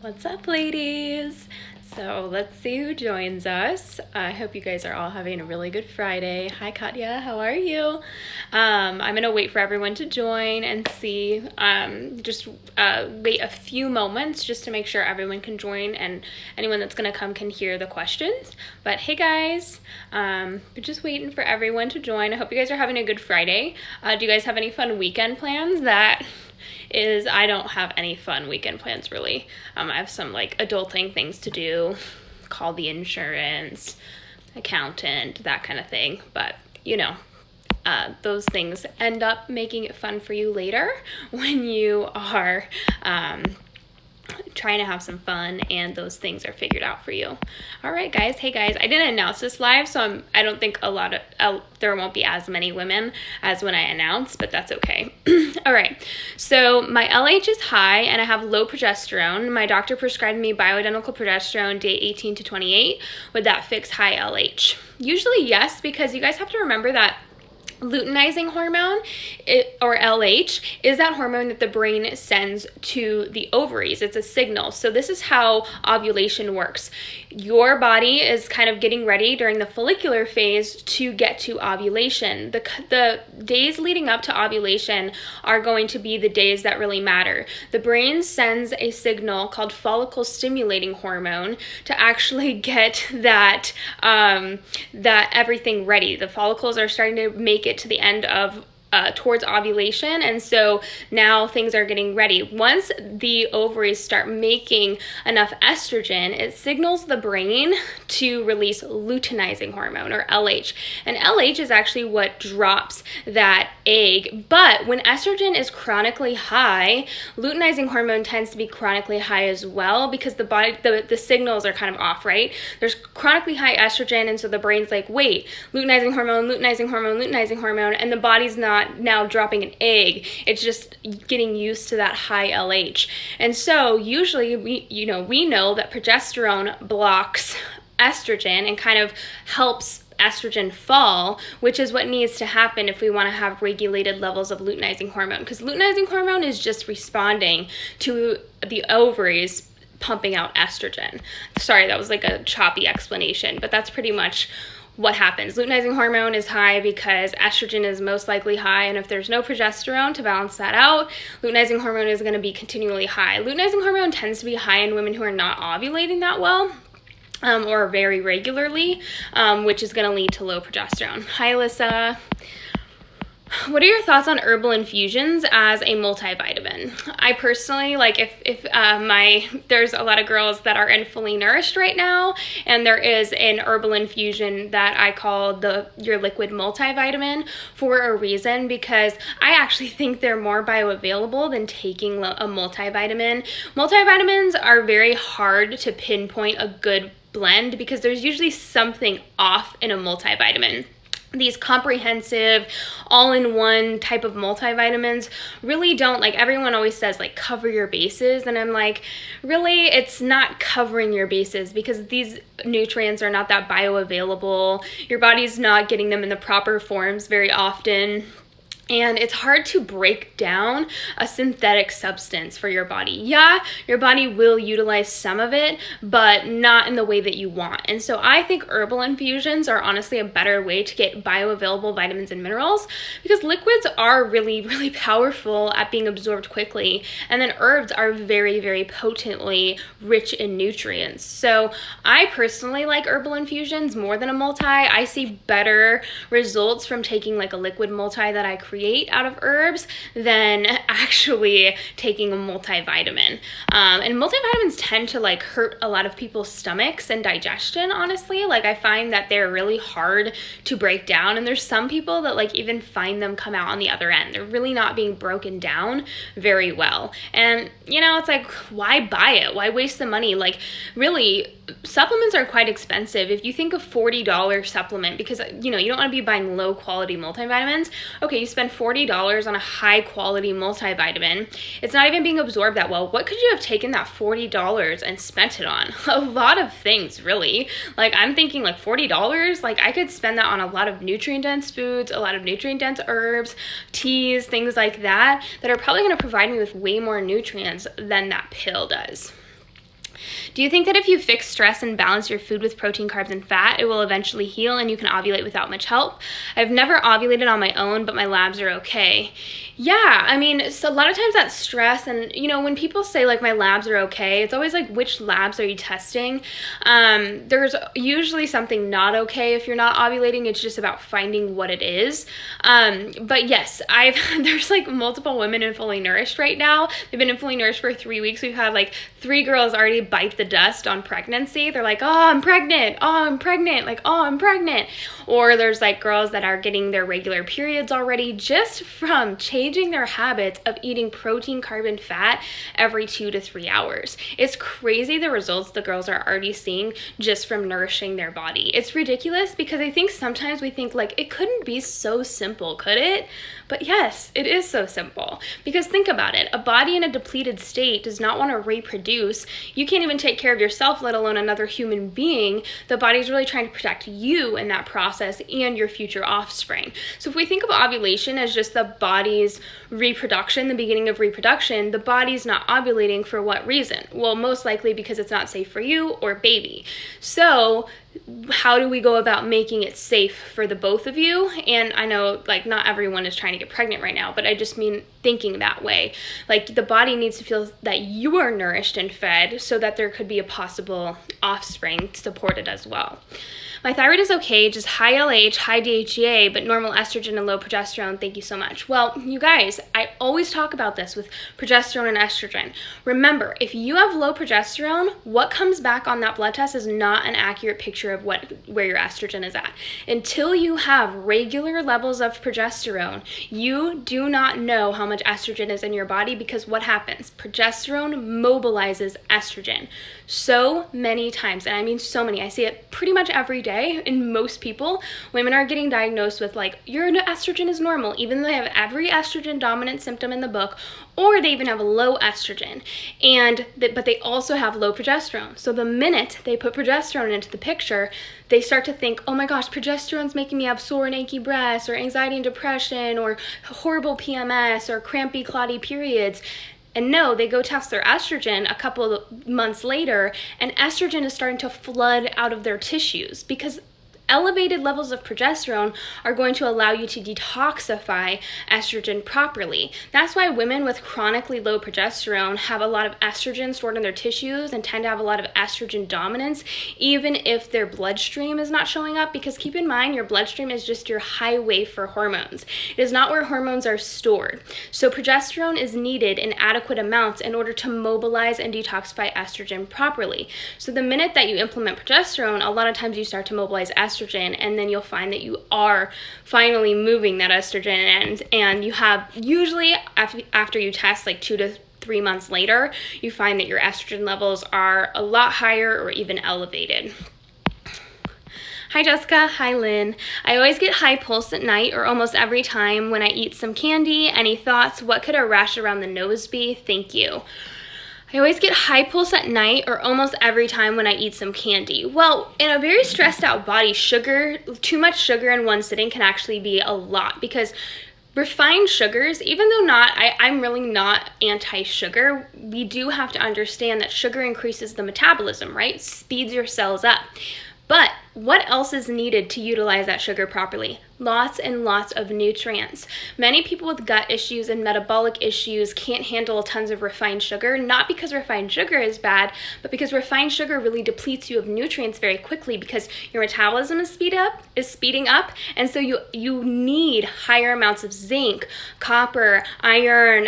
What's up, ladies? So let's see who joins us. I hope you guys are all having a really good Friday. Hi, Katya. How are you? I'm going to wait for everyone to join and see. Just wait a few moments just to make sure everyone can join and anyone that's going to come can hear the questions. But hey, guys, we're just waiting for everyone to join. I hope you guys are having a good Friday. Do you guys have any fun weekend plans? I don't have any fun weekend plans really. I have some like adulting things to do, call the insurance, accountant, that kind of thing. But those things end up making it fun for you later when you are trying to have some fun and those things are figured out for you. All right, guys. Hey, guys. I didn't announce this live, so I don't think there won't be as many women as when I announce, but that's okay. All right. So my LH is high and I have low progesterone. My doctor prescribed me bioidentical progesterone day 18 to 28. Would that fix high LH? Usually yes, because you guys have to remember that luteinizing hormone, or LH, is that hormone that the brain sends to the ovaries. It's a signal. So this is how ovulation works. Your body is kind of getting ready during the follicular phase to get to ovulation. The days leading up to ovulation are going to be the days that really matter. The brain sends a signal called follicle stimulating hormone to actually get that everything ready. The follicles are starting to make it to the end of towards ovulation, and so now things are getting ready. Once the ovaries start making enough estrogen, it signals the brain to release luteinizing hormone, or LH. And LH is actually what drops that egg. But when estrogen is chronically high, luteinizing hormone tends to be chronically high as well, because the signals are kind of off, right? There's chronically high estrogen, and so the brain's like, wait, luteinizing hormone, luteinizing hormone, luteinizing hormone, and the body's not now dropping an egg. It's just getting used to that high LH. And so usually we know that progesterone blocks estrogen and kind of helps estrogen fall, which is what needs to happen if we want to have regulated levels of luteinizing hormone, because luteinizing hormone is just responding to the ovaries pumping out estrogen. Sorry, that was like a choppy explanation, but that's pretty much what happens. Luteinizing hormone is high because estrogen is most likely high, and if there's no progesterone to balance that out, luteinizing hormone is going to be continually high. Luteinizing hormone tends to be high in women who are not ovulating that well, or very regularly, which is going to lead to low progesterone. Hi, Alyssa. What are your thoughts on herbal infusions as a multivitamin? I personally, like, there's a lot of girls that are in Fully Nourished right now, and there is an herbal infusion that I call your liquid multivitamin for a reason, because I actually think they're more bioavailable than taking a multivitamin. Multivitamins are very hard to pinpoint a good blend because there's usually something off in a multivitamin. These comprehensive, all-in-one type of multivitamins really don't, like, everyone always says, like, cover your bases, and I'm like, really, it's not covering your bases, because these nutrients are not that bioavailable. Your body's not getting them in the proper forms very often. And it's hard to break down a synthetic substance for your body. Yeah, your body will utilize some of it, but not in the way that you want. And so I think herbal infusions are honestly a better way to get bioavailable vitamins and minerals, because liquids are really, really powerful at being absorbed quickly. And then herbs are very, very potently rich in nutrients. So I personally like herbal infusions more than a multi. I see better results from taking like a liquid multi that I create out of herbs than actually taking a multivitamin. And multivitamins tend to like hurt a lot of people's stomachs and digestion, honestly. Like, I find that they're really hard to break down, and there's some people that like even find them come out on the other end. They're really not being broken down very well. And it's like, why buy it? Why waste the money? Like, really, supplements are quite expensive. If you think of $40 supplement, because you don't want to be buying low quality multivitamins. Okay, you spend $40 on a high quality multivitamin. It's not even being absorbed that well. What could you have taken that $40 and spent it on? A lot of things, really. Like, I'm thinking like $40, like I could spend that on a lot of nutrient dense foods, a lot of nutrient dense herbs, teas, things like that are probably going to provide me with way more nutrients than that pill does. Do you think that if you fix stress and balance your food with protein, carbs, and fat, it will eventually heal and you can ovulate without much help? I've never ovulated on my own, but my labs are okay. Yeah, I mean, so a lot of times that stress, and when people say like my labs are okay, it's always like, which labs are you testing? There's usually something not okay if you're not ovulating. It's just about finding what it is. But yes, there's like multiple women in Fully Nourished right now. They've been in Fully Nourished for 3 weeks. We've had like 3 girls already bite the dust on pregnancy. They're like, oh, I'm pregnant. Oh, I'm pregnant. Like, oh, I'm pregnant. Or there's like girls that are getting their regular periods already just from changing their habits of eating protein, carb, and fat every 2 to 3 hours. It's crazy the results the girls are already seeing just from nourishing their body. It's ridiculous because I think sometimes we think like it couldn't be so simple, could it? But yes, it is so simple. Because think about it, a body in a depleted state does not want to reproduce. You can't even take care of yourself, let alone another human being. The body's really trying to protect you in that process and your future offspring. So if we think of ovulation as just the body's reproduction, the beginning of reproduction, the body's not ovulating for what reason? Well, most likely because it's not safe for you or baby. So how do we go about making it safe for the both of you? And I know like not everyone is trying to get pregnant right now, but I just mean thinking that way. Like the body needs to feel that you are nourished and fed so that there could be a possible offspring supported as well. My thyroid is okay, just high LH, high DHEA, but normal estrogen and low progesterone. Thank you so much. Well, you guys, I always talk about this with progesterone and estrogen. Remember, if you have low progesterone, what comes back on that blood test is not an accurate picture of where your estrogen is at. Until you have regular levels of progesterone, you do not know how much estrogen is in your body because what happens? Progesterone mobilizes estrogen so many times, and I mean so many. I see it pretty much every day in most people. Women are getting diagnosed with like, your estrogen is normal, even though they have every estrogen dominant symptom in the book, or they even have low estrogen, but they also have low progesterone. So the minute they put progesterone into the picture, they start to think, oh my gosh, progesterone's making me have sore and achy breasts, or anxiety and depression, or horrible PMS, or crampy, clotty periods. And no, they go test their estrogen a couple of months later, and estrogen is starting to flood out of their tissues because elevated levels of progesterone are going to allow you to detoxify estrogen properly. That's why women with chronically low progesterone have a lot of estrogen stored in their tissues and tend to have a lot of estrogen dominance, even if their bloodstream is not showing up, because keep in mind, your bloodstream is just your highway for hormones. It is not where hormones are stored. So progesterone is needed in adequate amounts in order to mobilize and detoxify estrogen properly. So the minute that you implement progesterone, a lot of times you start to mobilize estrogen, and then you'll find that you are finally moving that estrogen, and you have usually after you test like 2 to 3 months later, you find that your estrogen levels are a lot higher or even elevated. Hi Jessica, hi Lynn. I always get high pulse at night or almost every time when I eat some candy. Any thoughts? What could a rash around the nose be? Thank you. I always get high pulse at night or almost every time when I eat some candy. Well, in a very stressed out body, too much sugar in one sitting can actually be a lot, because refined sugars, even though I'm really not anti-sugar, we do have to understand that sugar increases the metabolism, right? Speeds your cells up. But what else is needed to utilize that sugar properly? Lots and lots of nutrients. Many people with gut issues and metabolic issues can't handle tons of refined sugar, not because refined sugar is bad, but because refined sugar really depletes you of nutrients very quickly because your metabolism is speeding up, and so you need higher amounts of zinc, copper, iron,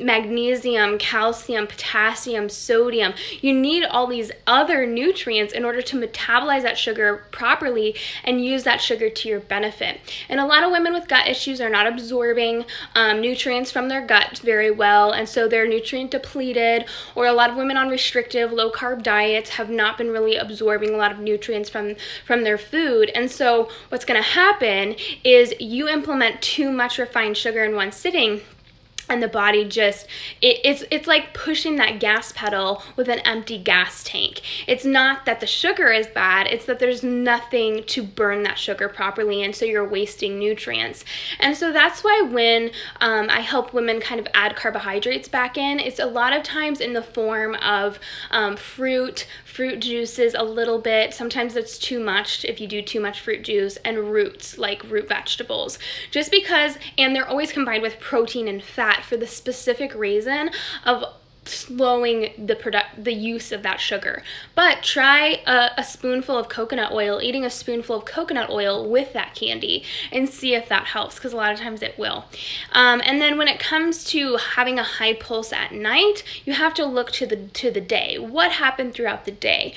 magnesium, calcium, potassium, sodium. You need all these other nutrients in order to metabolize that sugar properly and use that sugar to your benefit. And a lot of women with gut issues are not absorbing nutrients from their gut very well, and so they're nutrient depleted, or a lot of women on restrictive low carb diets have not been really absorbing a lot of nutrients from their food. And so what's going to happen is you implement too much refined sugar in one sitting, and the body just, it's like pushing that gas pedal with an empty gas tank. It's not that the sugar is bad, it's that there's nothing to burn that sugar properly, and so you're wasting nutrients. And so that's why when I help women kind of add carbohydrates back in, it's a lot of times in the form of fruit juices a little bit. Sometimes it's too much if you do too much fruit juice, and roots, like root vegetables, just because, and they're always combined with protein and fat for the specific reason of slowing the use of that sugar. But try a spoonful of coconut oil, eating a spoonful of coconut oil with that candy, and see if that helps, because a lot of times it will. And then when it comes to having a high pulse at night, you have to look to the day. What happened throughout the day?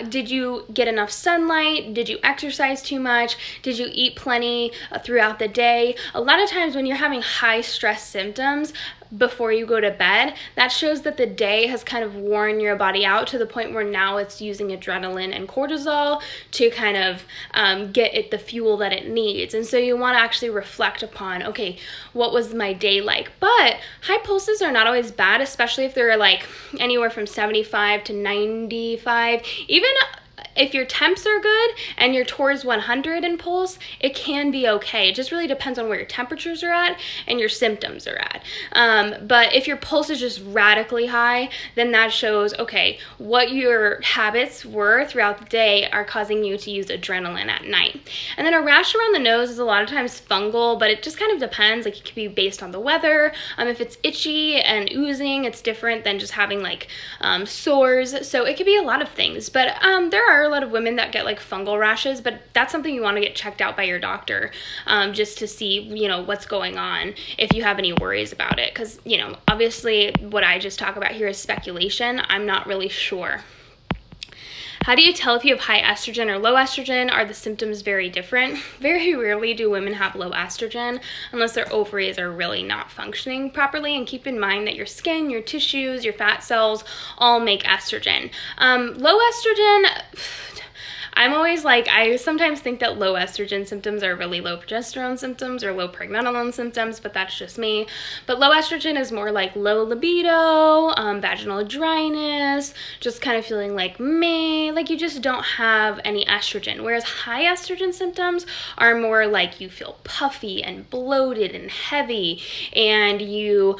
Did you get enough sunlight? Did you exercise too much? Did you eat plenty throughout the day? A lot of times when you're having high stress symptoms before you go to bed, that shows that the day has kind of worn your body out to the point where now it's using adrenaline and cortisol to kind of get it the fuel that it needs. And so you want to actually reflect upon, okay, what was my day like? But high pulses are not always bad, especially if they're like anywhere from 75 to 95. Even if your temps are good and you're towards 100 in pulse, it can be okay. It just really depends on where your temperatures are at and your symptoms are at. But if your pulse is just radically high, then that shows, okay, what your habits were throughout the day are causing you to use adrenaline at night. And then a rash around the nose is a lot of times fungal, but it just kind of depends. Like, it could be based on the weather. If it's itchy and oozing, it's different than just having like sores. So it could be a lot of things. But there are a lot of women that get like fungal rashes, but that's something you want to get checked out by your doctor, just to see, you know, what's going on, if you have any worries about it. Because, you know, obviously what I just talk about here is speculation. I'm not really sure. How do you tell if you have high estrogen or low estrogen? Are the symptoms very different? Very rarely do women have low estrogen unless their ovaries are really not functioning properly. And keep in mind that your skin, your tissues, your fat cells all make estrogen. Low estrogen, I'm always like, I sometimes think that low estrogen symptoms are really low progesterone symptoms or low pregnenolone symptoms, but that's just me. But low estrogen is more like low libido, vaginal dryness, just kind of feeling like meh, like you just don't have any estrogen. Whereas high estrogen symptoms are more like you feel puffy and bloated and heavy, and you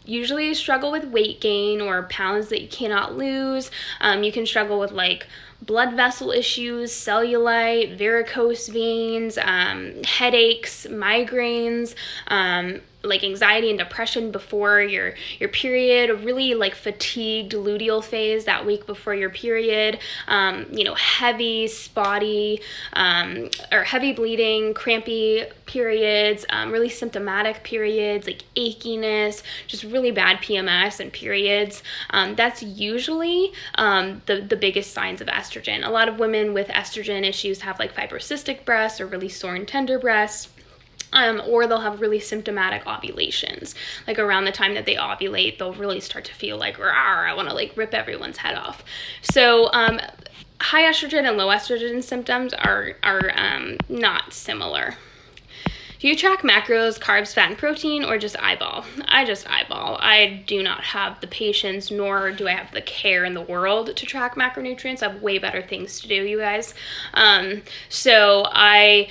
usually struggle with weight gain or pounds that you cannot lose. You can struggle with like blood vessel issues, cellulite, varicose veins, headaches, migraines, like anxiety and depression before your period, a really like fatigued luteal phase that week before your period, you know, heavy, spotty, or heavy bleeding, crampy periods, really symptomatic periods, like achiness, just really bad PMS and periods. That's usually the biggest signs of estrogen. A lot of women with estrogen issues have like fibrocystic breasts or really sore and tender breasts. Or they'll have really symptomatic ovulations. Like around the time that they ovulate, they'll really start to feel like, I want to like rip everyone's head off. So high estrogen and low estrogen symptoms are not similar. Do you track macros, carbs, fat, and protein, or just eyeball? I just eyeball. I do not have the patience, nor do I have the care in the world to track macronutrients. I have way better things to do, you guys. So I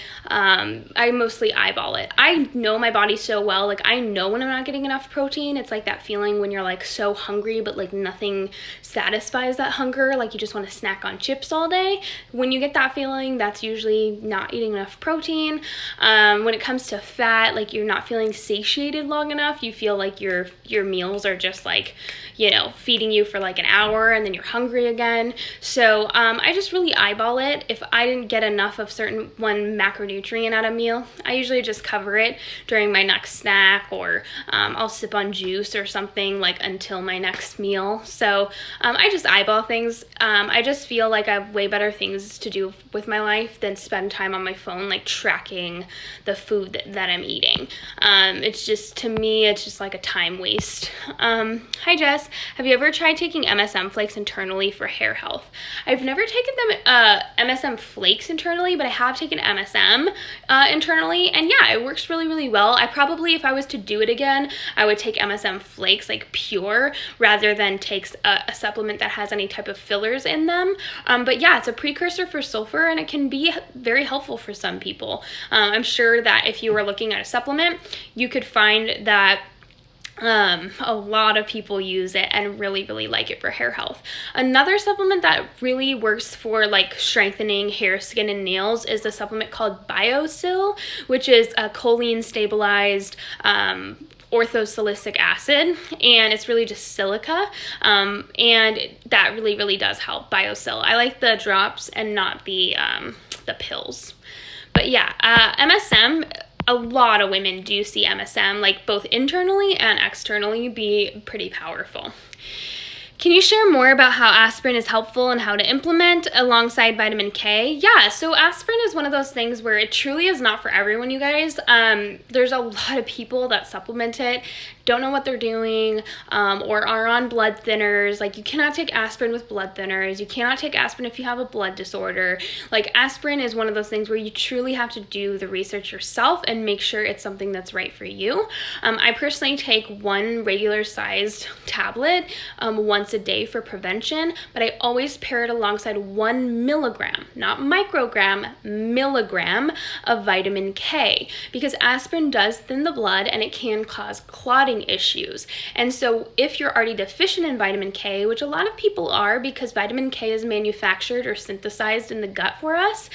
mostly eyeball it. I know my body so well. Like, I know when I'm not getting enough protein. It's like that feeling when you're like so hungry, but like nothing satisfies that hunger. Like you just want to snack on chips all day. When you get that feeling, that's usually not eating enough protein. When it comes to fat, like you're not feeling satiated long enough. You feel like your meals are just like, you know, feeding you for like an hour and then you're hungry again. So I just really eyeball it. If I didn't get enough of one macronutrient at a meal, I usually just cover it during my next snack, or I'll sip on juice or something like until my next meal. So I just eyeball things. I just feel like I have way better things to do with my life than spend time on my phone like tracking the food food that I'm eating. It's just, to me, it's just like a time waste. Hi Jess, have you ever tried taking MSM flakes internally for hair health? I've never taken them MSM flakes internally, but I have taken MSM internally, and yeah, it works really, really well. I probably, if I was to do it again, I would take MSM flakes like pure rather than take a supplement that has any type of fillers in them. But yeah, it's a precursor for sulfur, and it can be very helpful for some people. I'm sure that if you were looking at a supplement, you could find that a lot of people use it and really, really like it for hair health. Another supplement that really works for like strengthening hair, skin, and nails is a supplement called BioSil, which is a choline stabilized orthosilicic acid, and it's really just silica, and that really, really does help. BioSil. I like the drops and not the pills. But yeah, MSM, a lot of women do see MSM, like both internally and externally, be pretty powerful. Can you share more about how aspirin is helpful and how to implement alongside vitamin K? Yeah, so aspirin is one of those things where it truly is not for everyone, you guys. There's a lot of people that supplement it, don't know what they're doing, or are on blood thinners. Like, you cannot take aspirin with blood thinners. You cannot take aspirin if you have a blood disorder. Like, aspirin is one of those things where you truly have to do the research yourself and make sure it's something that's right for you. I personally take one regular sized tablet once a day for prevention, but I always pair it alongside 1 milligram, not microgram, milligram of vitamin K, because aspirin does thin the blood and it can cause clotting issues. And so if you're already deficient in vitamin K, which a lot of people are because vitamin K is manufactured or synthesized in the gut for us,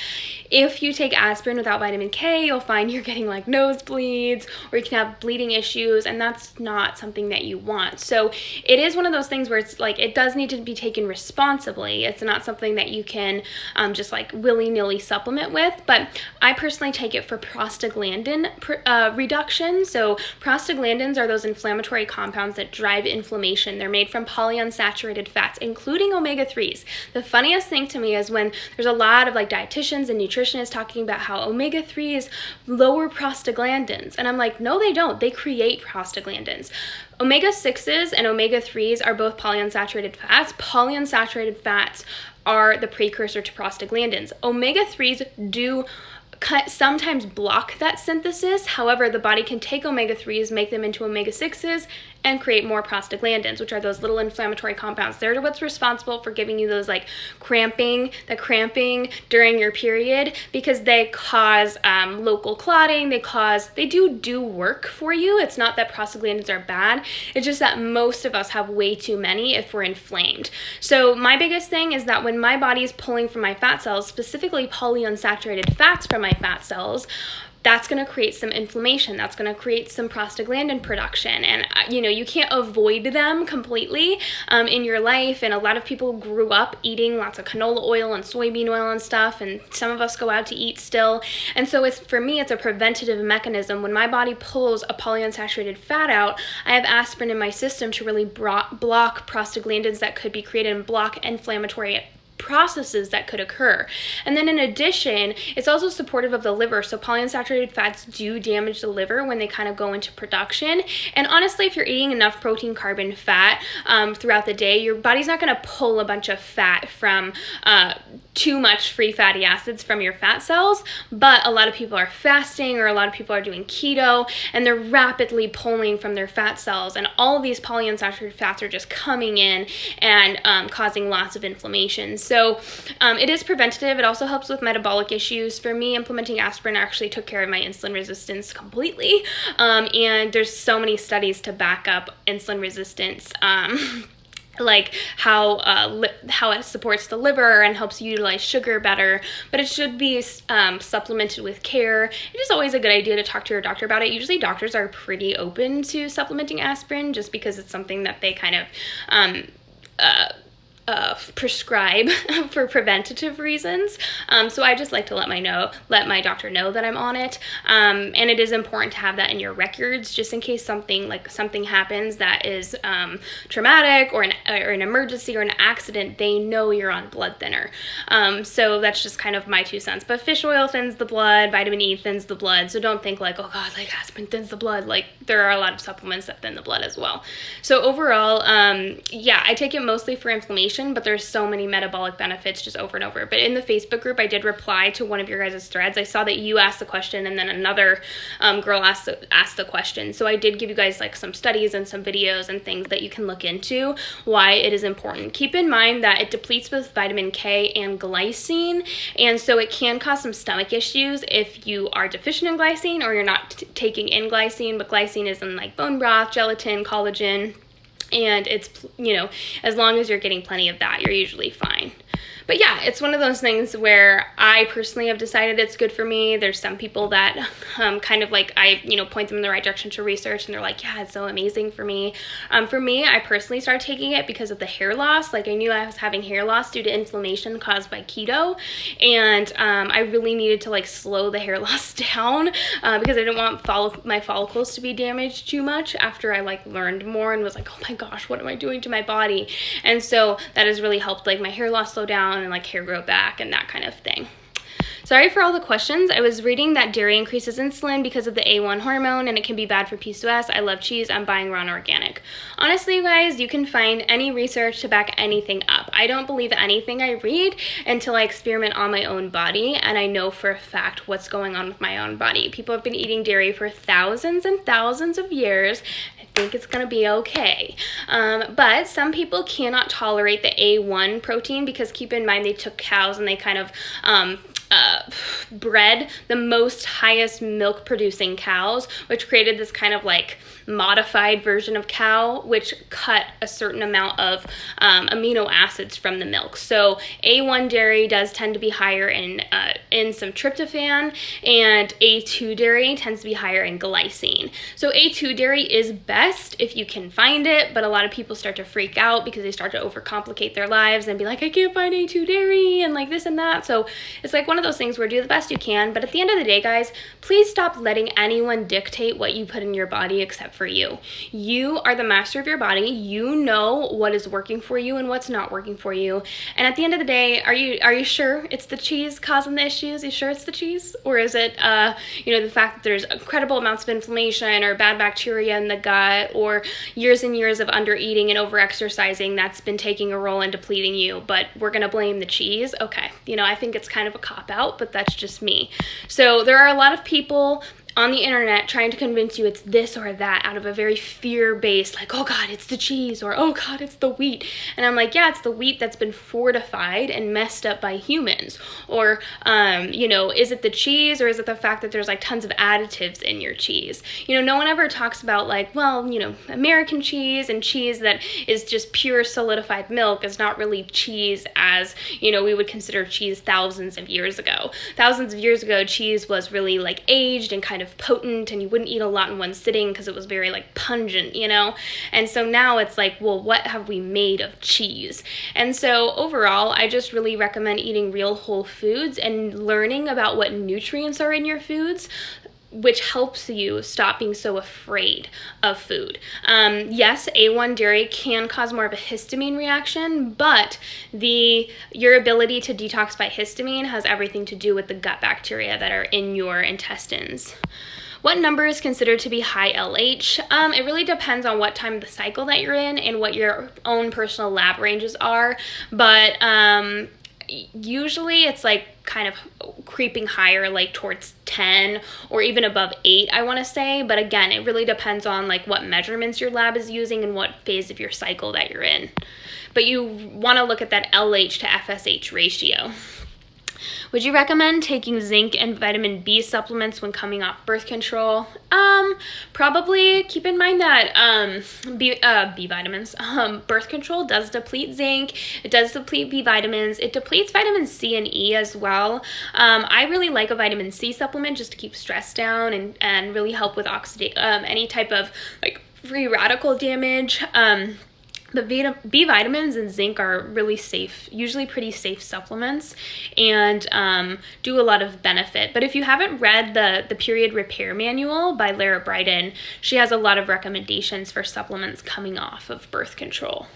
if you take aspirin without vitamin K, you'll find you're getting like nosebleeds, or you can have bleeding issues, and that's not something that you want. So it is one of those things where it's like, it does need to be taken responsibly. It's not something that you can just like willy-nilly supplement with, but I personally take it for prostaglandin reduction. So prostaglandins are those inflammatory compounds that drive inflammation. They're made from polyunsaturated fats, including omega-3s. The funniest thing to me is when there's a lot of like dietitians and nutritionists talking about how omega-3s lower prostaglandins, and I'm like, no, they don't. They create prostaglandins. Omega-6s and omega-3s are both polyunsaturated fats. Polyunsaturated fats are the precursor to prostaglandins. Omega-3s do sometimes block that synthesis. However, the body can take omega-3s, make them into omega-6s, and create more prostaglandins, which are those little inflammatory compounds. They're what's responsible for giving you those like cramping during your period, because they cause local clotting. They do work for you. It's not that prostaglandins are bad. It's just that most of us have way too many if we're inflamed. So my biggest thing is that when my body is pulling from my fat cells, specifically polyunsaturated fats from my fat cells, that's going to create some inflammation. That's going to create some prostaglandin production. And, you can't avoid them completely in your life. And a lot of people grew up eating lots of canola oil and soybean oil and stuff. And some of us go out to eat still. And so for me, it's a preventative mechanism. When my body pulls a polyunsaturated fat out, I have aspirin in my system to really block prostaglandins that could be created and block inflammatory processes that could occur. And then in addition, it's also supportive of the liver. So polyunsaturated fats do damage the liver when they kind of go into production. And honestly, if you're eating enough protein, carb, fat throughout the day, your body's not going to pull a bunch of fat from too much free fatty acids from your fat cells. But a lot of people are fasting, or a lot of people are doing keto, and they're rapidly pulling from their fat cells. And all of these polyunsaturated fats are just coming in and causing lots of inflammation. So it is preventative. It also helps with metabolic issues. For me, implementing aspirin actually took care of my insulin resistance completely. And there's so many studies to back up insulin resistance. Like how it supports the liver and helps you utilize sugar better, but it should be supplemented with care. It is always a good idea to talk to your doctor about it. Usually doctors are pretty open to supplementing aspirin just because it's something that they kind of prescribe for preventative reasons. So I just like to let my doctor know that I'm on it. And it is important to have that in your records, just in case something happens that is traumatic or an emergency or an accident. They know you're on blood thinner. So that's just kind of my 2 cents. But fish oil thins the blood, vitamin E thins the blood. So don't think like, oh God, like aspirin thins the blood. Like there are a lot of supplements that thin the blood as well. So overall, yeah, I take it mostly for inflammation, but there's so many metabolic benefits just over and over. But in the Facebook group, I did reply to one of your guys' threads. I saw that you asked the question, and then another girl asked the question. So I did give you guys like some studies and some videos and things that you can look into why it is important. Keep in mind that it depletes with vitamin K and glycine, and so it can cause some stomach issues if you are deficient in glycine or you're not taking in glycine. But glycine is in like bone broth, gelatin, collagen, and it's, you know, as long as you're getting plenty of that, you're usually fine. But yeah, it's one of those things where I personally have decided it's good for me. There's some people that kind of like, I, you know, point them in the right direction to research, and they're like, yeah, it's so amazing for me. For me, I personally started taking it because of the hair loss. Like I knew I was having hair loss due to inflammation caused by keto, and I really needed to like slow the hair loss down because I didn't want my follicles to be damaged too much after I like learned more and was like, oh my gosh, what am I doing to my body? And so that has really helped like my hair loss slow down and like hair grow back and that kind of thing. Sorry for all the questions. I was reading that dairy increases insulin because of the A1 hormone and it can be bad for PCOS. I love cheese. I'm buying raw and organic. Honestly, you guys, you can find any research to back anything up. I don't believe anything I read until I experiment on my own body and I know for a fact what's going on with my own body. People have been eating dairy for thousands and thousands of years. I think it's gonna be okay. But some people cannot tolerate the A1 protein because keep in mind they took cows and they kind of bred the most highest milk producing cows, which created this kind of like modified version of cow, which cut a certain amount of amino acids from the milk. So A1 dairy does tend to be higher in some tryptophan, and A2 dairy tends to be higher in glycine. So A2 dairy is best if you can find it, but a lot of people start to freak out because they start to overcomplicate their lives and be like, I can't find A2 dairy and like this and that. So it's like one of those things where do the best you can, but at the end of the day, guys, please stop letting anyone dictate what you put in your body except for you. You are the master of your body. You know what is working for you and what's not working for you. And at the end of the day, are you sure it's the cheese causing the issues? You sure it's the cheese? Or is it you know, the fact that there's incredible amounts of inflammation or bad bacteria in the gut or years and years of under eating and over exercising that's been taking a role in depleting you, but we're gonna blame the cheese? Okay, you know, I think it's kind of a cop-out, but that's just me. So there are a lot of people on the internet trying to convince you it's this or that out of a very fear-based, like, oh God, it's the cheese, or oh God, it's the wheat. And I'm like, yeah, it's the wheat that's been fortified and messed up by humans. Or, you know, is it the cheese, or is it the fact that there's like tons of additives in your cheese? You know, no one ever talks about like, well, you know, American cheese and cheese that is just pure solidified milk is not really cheese as, you know, we would consider cheese thousands of years ago. Thousands of years ago, cheese was really like aged and kind of potent, and you wouldn't eat a lot in one sitting because it was very like pungent, you know? And so now it's like, well, what have we made of cheese? And so overall, I just really recommend eating real whole foods and learning about what nutrients are in your foods, which helps you stop being so afraid of food. Yes, A1 dairy can cause more of a histamine reaction, but your ability to detoxify histamine has everything to do with the gut bacteria that are in your intestines. What number is considered to be high LH? It really depends on what time of the cycle that you're in and what your own personal lab ranges are, but usually it's like kind of creeping higher, like towards 10 or even above 8, I want to say. But again, it really depends on like what measurements your lab is using and what phase of your cycle that you're in. But you want to look at that LH to FSH ratio. Would you recommend taking zinc and vitamin B supplements when coming off birth control? Probably. Keep in mind that B vitamins, birth control does deplete zinc, it does deplete B vitamins, it depletes vitamin C and E as well. I really like a vitamin C supplement just to keep stress down and really help with any type of like free radical damage. But B vitamins and zinc are really safe, usually pretty safe supplements, and do a lot of benefit. But if you haven't read the Period Repair Manual by Lara Bryden, she has a lot of recommendations for supplements coming off of birth control.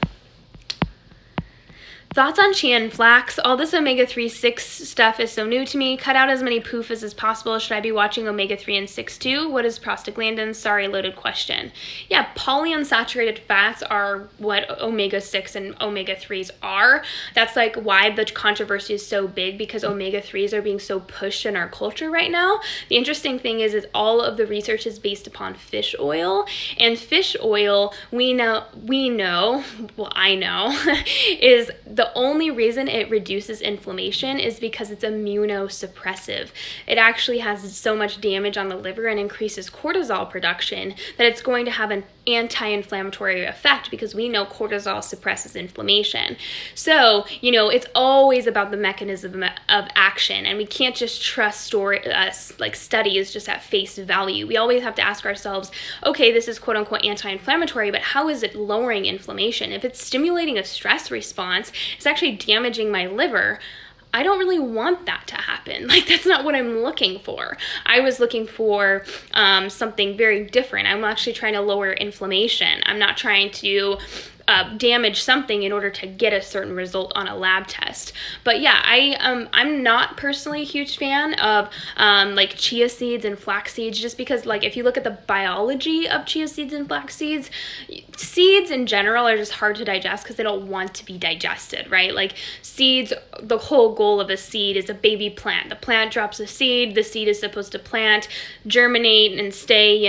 Thoughts on chia and flax? All this omega-3, 6 stuff is so new to me. Cut out as many PUFAs as possible. Should I be watching omega-3 and 6 too? What is prostaglandins? Sorry, loaded question. Yeah, polyunsaturated fats are what omega-6 and omega-3s are. That's like why the controversy is so big, because omega-3s are being so pushed in our culture right now. The interesting thing is all of the research is based upon fish oil, and fish oil, I know, is the only reason it reduces inflammation is because it's immunosuppressive. It actually has so much damage on the liver and increases cortisol production that it's going to have an anti-inflammatory effect, because we know cortisol suppresses inflammation. So, it's always about the mechanism of action, and we can't just trust studies just at face value. We always have to ask ourselves, okay, this is quote unquote anti-inflammatory, but how is it lowering inflammation? If it's stimulating a stress response, it's actually damaging my liver. I don't really want that to happen. That's not what I'm looking for. I was looking for something very different. I'm actually trying to lower inflammation. I'm not trying to damage something in order to get a certain result on a lab test. But yeah, I'm not personally a huge fan of chia seeds and flax seeds, just because if you look at the biology of chia seeds and flax seeds, seeds in general are just hard to digest because they don't want to be digested, right? Seeds, the whole goal of a seed is a baby plant. The plant drops a seed, the seed is supposed to plant, germinate, and stay,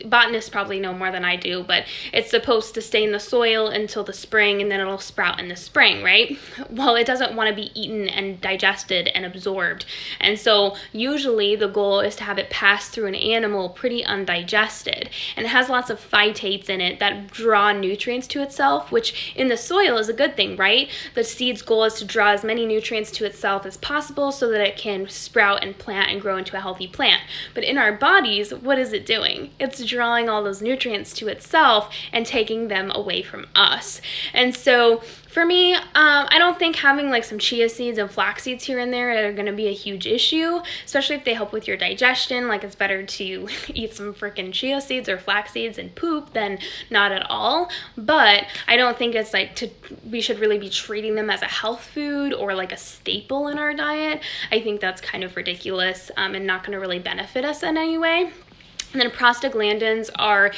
botanists probably know more than I do, but it's supposed to stay in the soil until the spring, and then it'll sprout in the spring, right? Well, it doesn't want to be eaten and digested and absorbed. And so usually the goal is to have it pass through an animal pretty undigested. And it has lots of phytates in it that draw nutrients to itself, which in the soil is a good thing, right? The seed's goal is to draw as many nutrients to itself as possible so that it can sprout and plant and grow into a healthy plant. But in our bodies, what is it doing? It's drawing all those nutrients to itself and taking them away from us. And so for me, I don't think having some chia seeds and flax seeds here and there are going to be a huge issue, especially if they help with your digestion. It's better to eat some freaking chia seeds or flax seeds and poop than not at all. But I don't think it's we should really be treating them as a health food or a staple in our diet. I think that's kind of ridiculous and not going to really benefit us in any way. And then prostaglandins are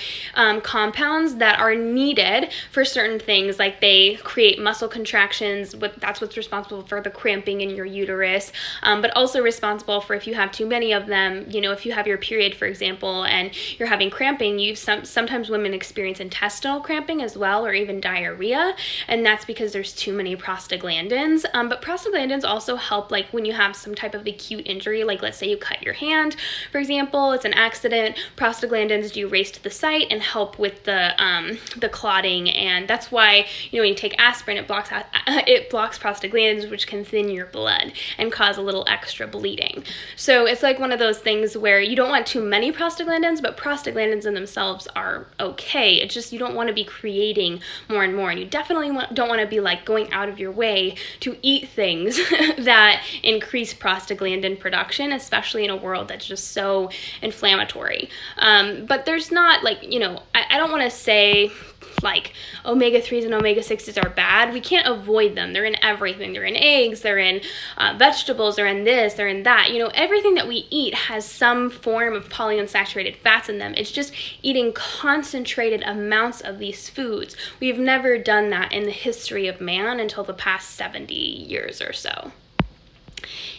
compounds that are needed for certain things, they create muscle contractions. That's what's responsible for the cramping in your uterus, but also responsible for if you have too many of them. If you have your period, for example, and you're having cramping, sometimes women experience intestinal cramping as well, or even diarrhea, and that's because there's too many prostaglandins. But prostaglandins also help when you have some type of acute injury, let's say you cut your hand, for example, it's an accident. Prostaglandins do race to the site and help with the clotting, and that's why when you take aspirin, it blocks prostaglandins, which can thin your blood and cause a little extra bleeding. So it's one of those things where you don't want too many prostaglandins, but prostaglandins in themselves are okay. It's just you don't want to be creating more and more, and you definitely don't want to be going out of your way to eat things that increase prostaglandin production, especially in a world that's just so inflammatory. But there's not I don't want to say omega-3s and omega-6s are bad. We can't avoid them. They're in everything. They're in eggs, they're in vegetables, they're in this, they're in that. Everything that we eat has some form of polyunsaturated fats in them. It's just eating concentrated amounts of these foods. We've never done that in the history of man until the past 70 years or so.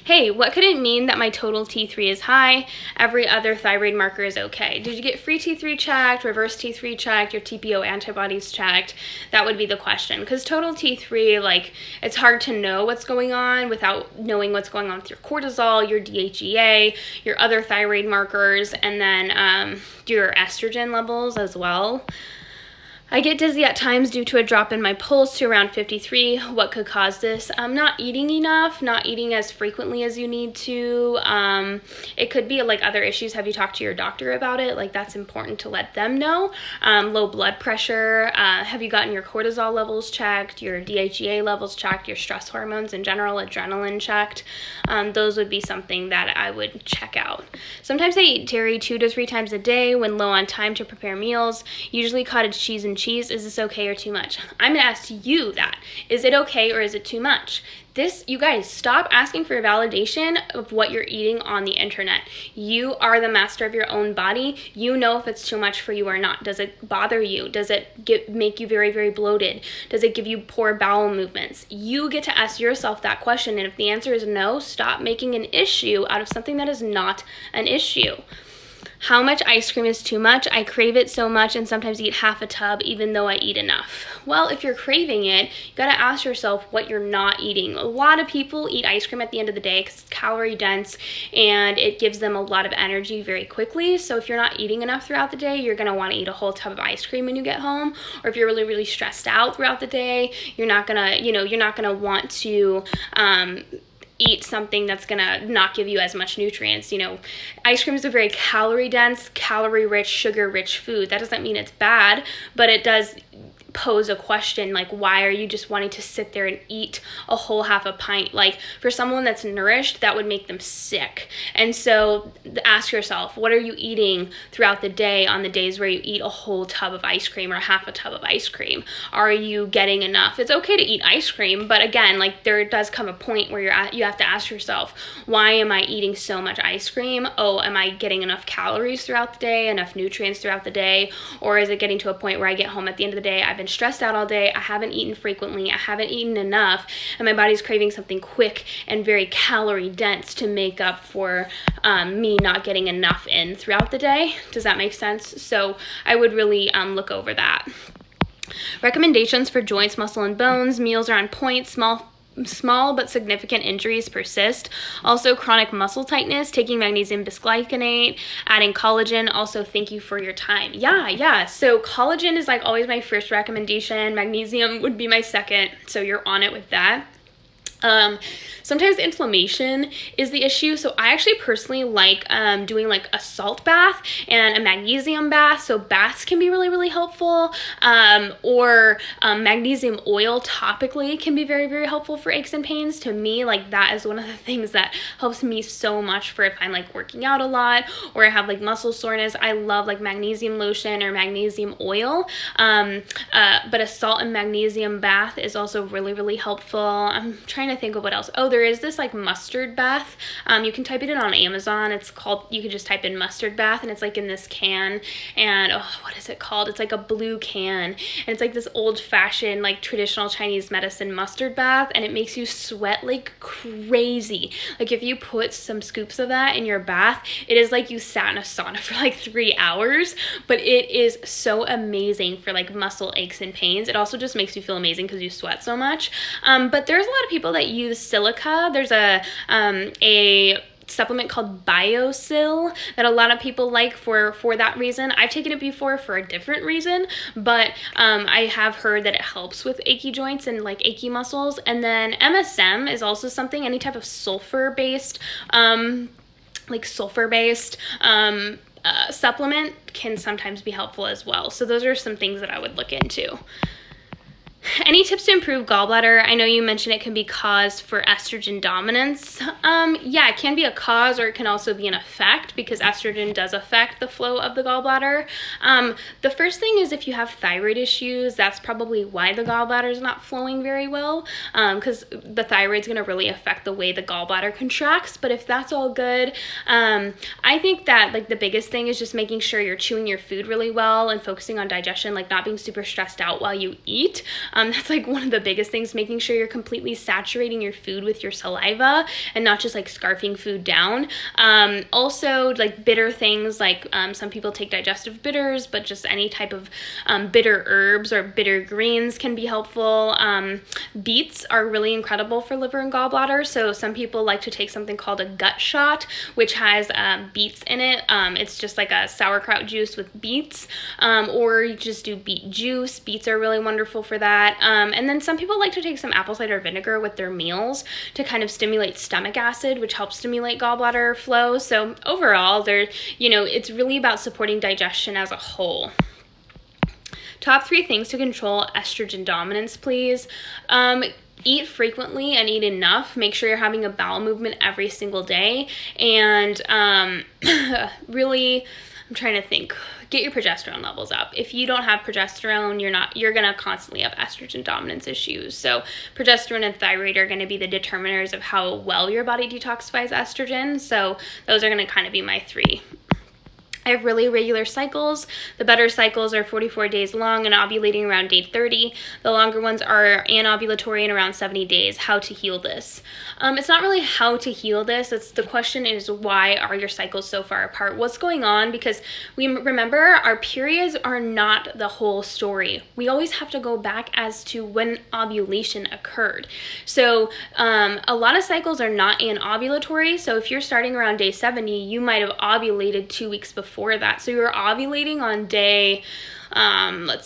Hey, what could it mean that my total T3 is high? Every other thyroid marker is okay. Did you get free T3 checked, reverse T3 checked, your TPO antibodies checked? That would be the question. Because total T3, it's hard to know what's going on without knowing what's going on with your cortisol, your DHEA, your other thyroid markers, and then your estrogen levels as well. I get dizzy at times due to a drop in my pulse to around 53. What could cause this? Not eating enough, not eating as frequently as you need to. It could be like other issues. Have you talked to your doctor about it? Like, that's important to let them know. Low blood pressure. Have you gotten your cortisol levels checked, your DHEA levels checked, your stress hormones in general, adrenaline checked? Those would be something that I would check out. Sometimes I eat dairy 2 to 3 times a day when low on time to prepare meals, usually cottage cheese and cheese. Is this okay or too much? I'm gonna ask you that. Is it okay or is it too much? You guys, stop asking for validation of what you're eating on the internet. You are the master of your own body. You know if it's too much for you or not. Does it bother you? Does it make you very, very bloated? Does it give you poor bowel movements? You get to ask yourself that question, and if the answer is no, stop making an issue out of something that is not an issue. How much ice cream is too much? I crave it so much and sometimes eat half a tub even though I eat enough. Well, if you're craving it, you gotta ask yourself what you're not eating. A lot of people eat ice cream at the end of the day because it's calorie dense and it gives them a lot of energy very quickly. So if you're not eating enough throughout the day, you're gonna wanna eat a whole tub of ice cream when you get home. Or if you're really, really stressed out throughout the day, you're not gonna want to eat something that's gonna not give you as much nutrients. Ice cream is a very calorie dense, calorie rich, sugar rich food. That doesn't mean it's bad, but it does pose a question, like, why are you just wanting to sit there and eat a whole half a pint? Like, for someone that's nourished, that would make them sick. And so ask yourself, what are you eating throughout the day on the days where you eat a whole tub of ice cream or half a tub of ice cream? Are you getting enough? It's okay to eat ice cream, but again, like, there does come a point where you have to ask yourself, why am I eating so much ice cream? Oh, am I getting enough calories throughout the day, enough nutrients throughout the day? Or is it getting to a point where I get home at the end of the day, I've been stressed out all day, I haven't eaten frequently, I haven't eaten enough, and my body's craving something quick and very calorie dense to make up for me not getting enough in throughout the day? Does that make sense? So I would really look over that. Recommendations for joints, muscle, and bones. Meals are on point. Small but significant injuries persist. Also, chronic muscle tightness, taking magnesium bisglycinate, adding collagen. Also, thank you for your time. Yeah. So collagen is like always my first recommendation. Magnesium would be my second. So you're on it with that. Sometimes inflammation is the issue. So I actually personally like doing like a salt bath and a magnesium bath. So baths can be really, really helpful. Or magnesium oil topically can be very, very helpful for aches and pains. To me, like, that is one of the things that helps me so much for if I'm like working out a lot or I have like muscle soreness. I love like magnesium lotion or magnesium oil. But a salt and magnesium bath is also really, really helpful. I'm trying to think of what else. Oh, there is this like mustard bath. You can type it in on Amazon. You can just type in mustard bath and it's like in this can, and what is it called? It's like a blue can, and it's like this old fashioned like traditional Chinese medicine mustard bath, and it makes you sweat like crazy. Like, if you put some scoops of that in your bath, it is like you sat in a sauna for like 3 hours, but it is so amazing for like muscle aches and pains. It also just makes you feel amazing because you sweat so much. But there's a lot of people that use silica. There's a supplement called BioSil that a lot of people like for that reason. I've taken it before for a different reason, but I have heard that it helps with achy joints and like achy muscles. And then MSM is also something, any type of sulfur-based supplement can sometimes be helpful as well. So those are some things that I would look into. Any tips to improve gallbladder? I know you mentioned it can be cause for estrogen dominance. Yeah, it can be a cause, or it can also be an effect, because estrogen does affect the flow of the gallbladder. The first thing is, if you have thyroid issues, that's probably why the gallbladder is not flowing very well, because the thyroid is going to really affect the way the gallbladder contracts. But if that's all good, I think that like the biggest thing is just making sure you're chewing your food really well and focusing on digestion, like not being super stressed out while you eat. That's like one of the biggest things, making sure you're completely saturating your food with your saliva and not just like scarfing food down. Also, like bitter things, like some people take digestive bitters, but just any type of bitter herbs or bitter greens can be helpful. Beets are really incredible for liver and gallbladder. So some people like to take something called a gut shot, which has beets in it. It's just like a sauerkraut juice with beets, or you just do beet juice. Beets are really wonderful for that. And then some people like to take some apple cider vinegar with their meals to kind of stimulate stomach acid, which helps stimulate gallbladder flow. So overall, it's really about supporting digestion as a whole. Top 3 things to control estrogen dominance, please. Eat frequently and eat enough. Make sure you're having a bowel movement every single day. And really, I'm trying to think, get your progesterone levels up. If you don't have progesterone, you're gonna constantly have estrogen dominance issues. So progesterone and thyroid are gonna be the determiners of how well your body detoxifies estrogen. So those are gonna kind of be my 3. I have really irregular cycles. The better cycles are 44 days long and ovulating around day 30. The longer ones are anovulatory in around 70 days. How to heal this? It's not really how to heal this. The question is, why are your cycles so far apart? What's going on? Because we remember our periods are not the whole story. We always have to go back as to when ovulation occurred. So a lot of cycles are not anovulatory. So if you're starting around day 70, you might have ovulated 2 weeks before that. So you're ovulating on day, like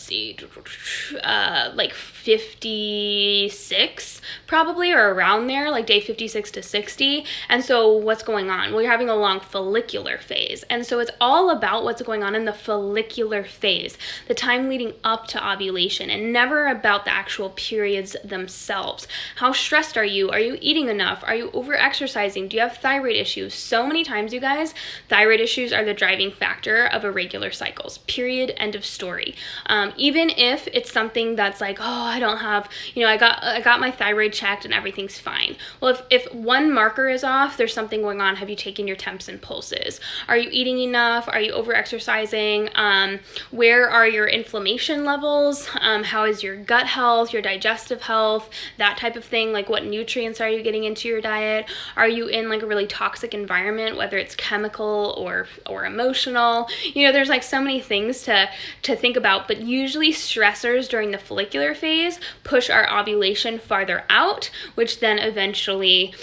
56 probably, or around there, like day 56 to 60. And so what's going on? Well, you're having a long follicular phase. And so it's all about what's going on in the follicular phase, the time leading up to ovulation, and never about the actual periods themselves. How stressed are you? Are you eating enough? Are you over exercising? Do you have thyroid issues? So many times, you guys, thyroid issues are the driving factor of irregular cycles. Period. End of story. Even if it's something that's like, oh, I don't have, I got my thyroid checked and everything's fine. Well, if one marker is off, there's something going on. Have you taken your temps and pulses? Are you eating enough? Are you over exercising? Where are your inflammation levels? How is your gut health, your digestive health, that type of thing? Like, what nutrients are you getting into your diet? Are you in like a really toxic environment, whether it's chemical or emotional? There's like so many things to think about, but usually stressors during the follicular phase push our ovulation farther out, which then eventually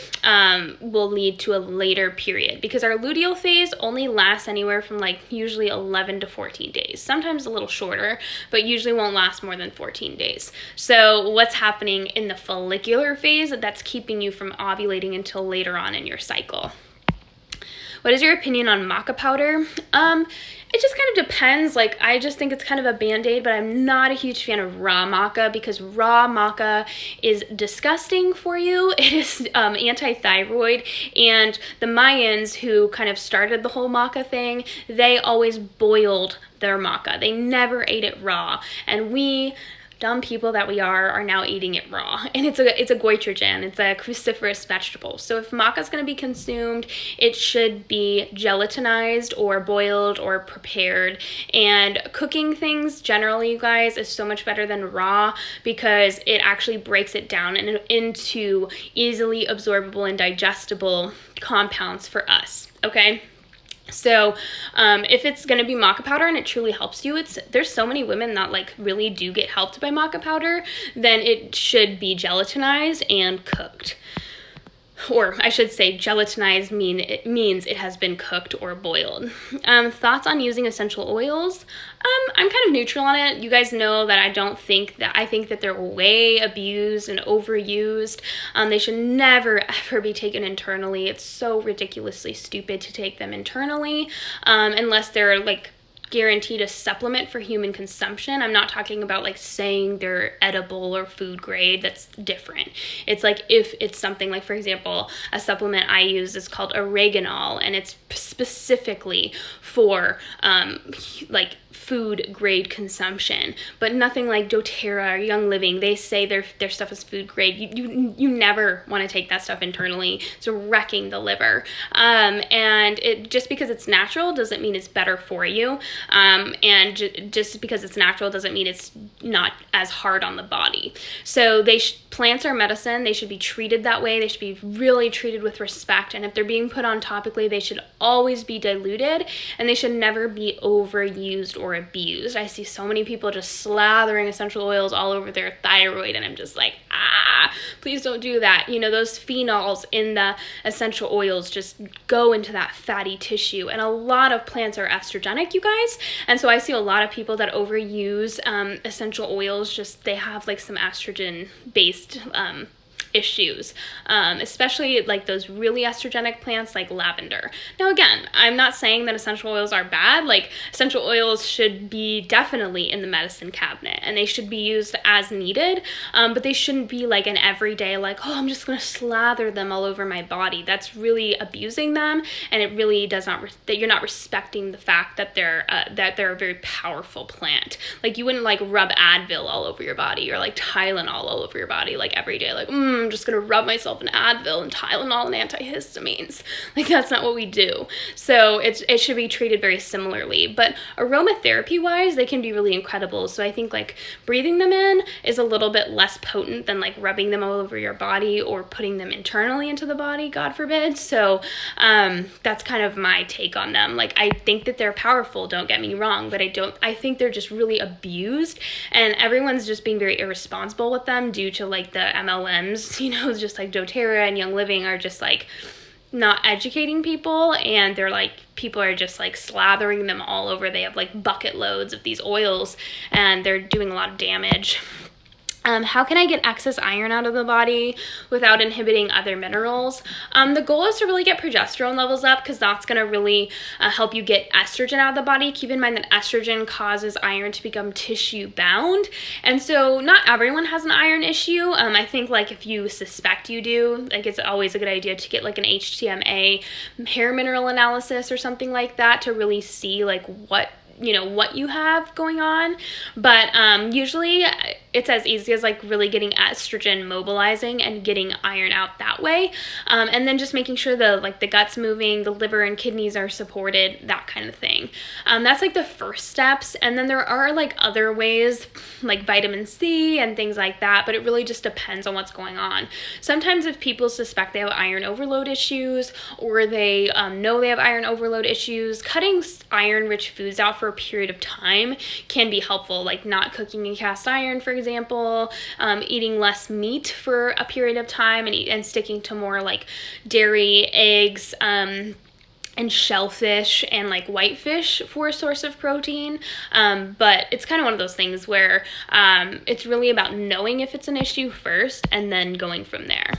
will lead to a later period, because our luteal phase only lasts anywhere from like usually 11 to 14 days, sometimes a little shorter, but usually won't last more than 14 days. So what's happening in the follicular phase that's keeping you from ovulating until later on in your cycle? What is your opinion on maca powder? It just kind of depends. Like, I just think it's kind of a band-aid, but I'm not a huge fan of raw maca, because raw maca is disgusting for you. It is anti-thyroid, and the Mayans, who kind of started the whole maca thing, they always boiled their maca. They never ate it raw, and we, dumb people that we are now eating it raw. And it's a goitrogen, it's a cruciferous vegetable. So if maca is going to be consumed, it should be gelatinized or boiled or prepared. And cooking things generally, you guys, is so much better than raw, because it actually breaks it down into easily absorbable and digestible compounds for us, okay? So if it's going to be maca powder and it truly helps you, there's so many women that like really do get helped by maca powder, then it should be gelatinized and cooked. Or I should say gelatinized means it has been cooked or boiled. Thoughts on using essential oils? I'm kind of neutral on it. You guys know that I think that they're way abused and overused. They should never ever be taken internally. It's so ridiculously stupid to take them internally, unless they're like guaranteed a supplement for human consumption. I'm not talking about like saying they're edible or food grade. That's different. It's like if it's something like, for example, a supplement I use is called oreganol, and it's specifically for like food grade consumption, but nothing like doTERRA or Young Living. They say their stuff is food grade. You never want to take that stuff internally. It's wrecking the liver. And it just because it's natural doesn't mean it's better for you. And just because it's natural doesn't mean it's not as hard on the body. So plants are medicine. They should be treated that way. They should be really treated with respect. And if they're being put on topically, they should always be diluted, and they should never be overused or abused. I see so many people just slathering essential oils all over their thyroid, and I'm just like, please don't do that. You know, those phenols in the essential oils just go into that fatty tissue, and a lot of plants are estrogenic, you guys. And so I see a lot of people that overuse essential oils, just they have like some estrogen based issues, especially like those really estrogenic plants like lavender. Now again, I'm not saying that essential oils are bad. Like, essential oils should be definitely in the medicine cabinet, and they should be used as needed, but they shouldn't be like an everyday, like, oh, I'm just gonna slather them all over my body. That's really abusing them, and it really does not that you're not respecting the fact that they're a very powerful plant. Like, you wouldn't like rub Advil all over your body, or like Tylenol all over your body like every day, like I'm just gonna rub myself an Advil and Tylenol and antihistamines. Like, that's not what we do. So it should be treated very similarly. But aromatherapy wise, they can be really incredible. So I think like breathing them in is a little bit less potent than like rubbing them all over your body or putting them internally into the body, God forbid. So that's kind of my take on them. Like, I think that they're powerful, don't get me wrong, but I think they're just really abused, and everyone's just being very irresponsible with them due to like the MLMs, you know, just like doTERRA and Young Living are just like not educating people, and they're like, people are just like slathering them all over. They have like bucket loads of these oils, and they're doing a lot of damage. How can I get excess iron out of the body without inhibiting other minerals? The goal is to really get progesterone levels up, because that's going to really help you get estrogen out of the body. Keep in mind that estrogen causes iron to become tissue bound. And so not everyone has an iron issue. I think like if you suspect you do, like it's always a good idea to get like an HTMA hair mineral analysis or something like that to really see like what you have going on. But usually it's as easy as like really getting estrogen mobilizing and getting iron out that way, and then just making sure the gut's moving, the liver and kidneys are supported, that kind of thing. That's like the first steps, and then there are like other ways like vitamin C and things like that, but it really just depends on what's going on. Sometimes if people suspect they have iron overload issues, or they know they have iron overload issues, cutting iron rich foods out for a period of time can be helpful, like not cooking in cast iron, for example, eating less meat for a period of time, and sticking to more like dairy, eggs, and shellfish and like whitefish for a source of protein. But it's kind of one of those things where it's really about knowing if it's an issue first and then going from there.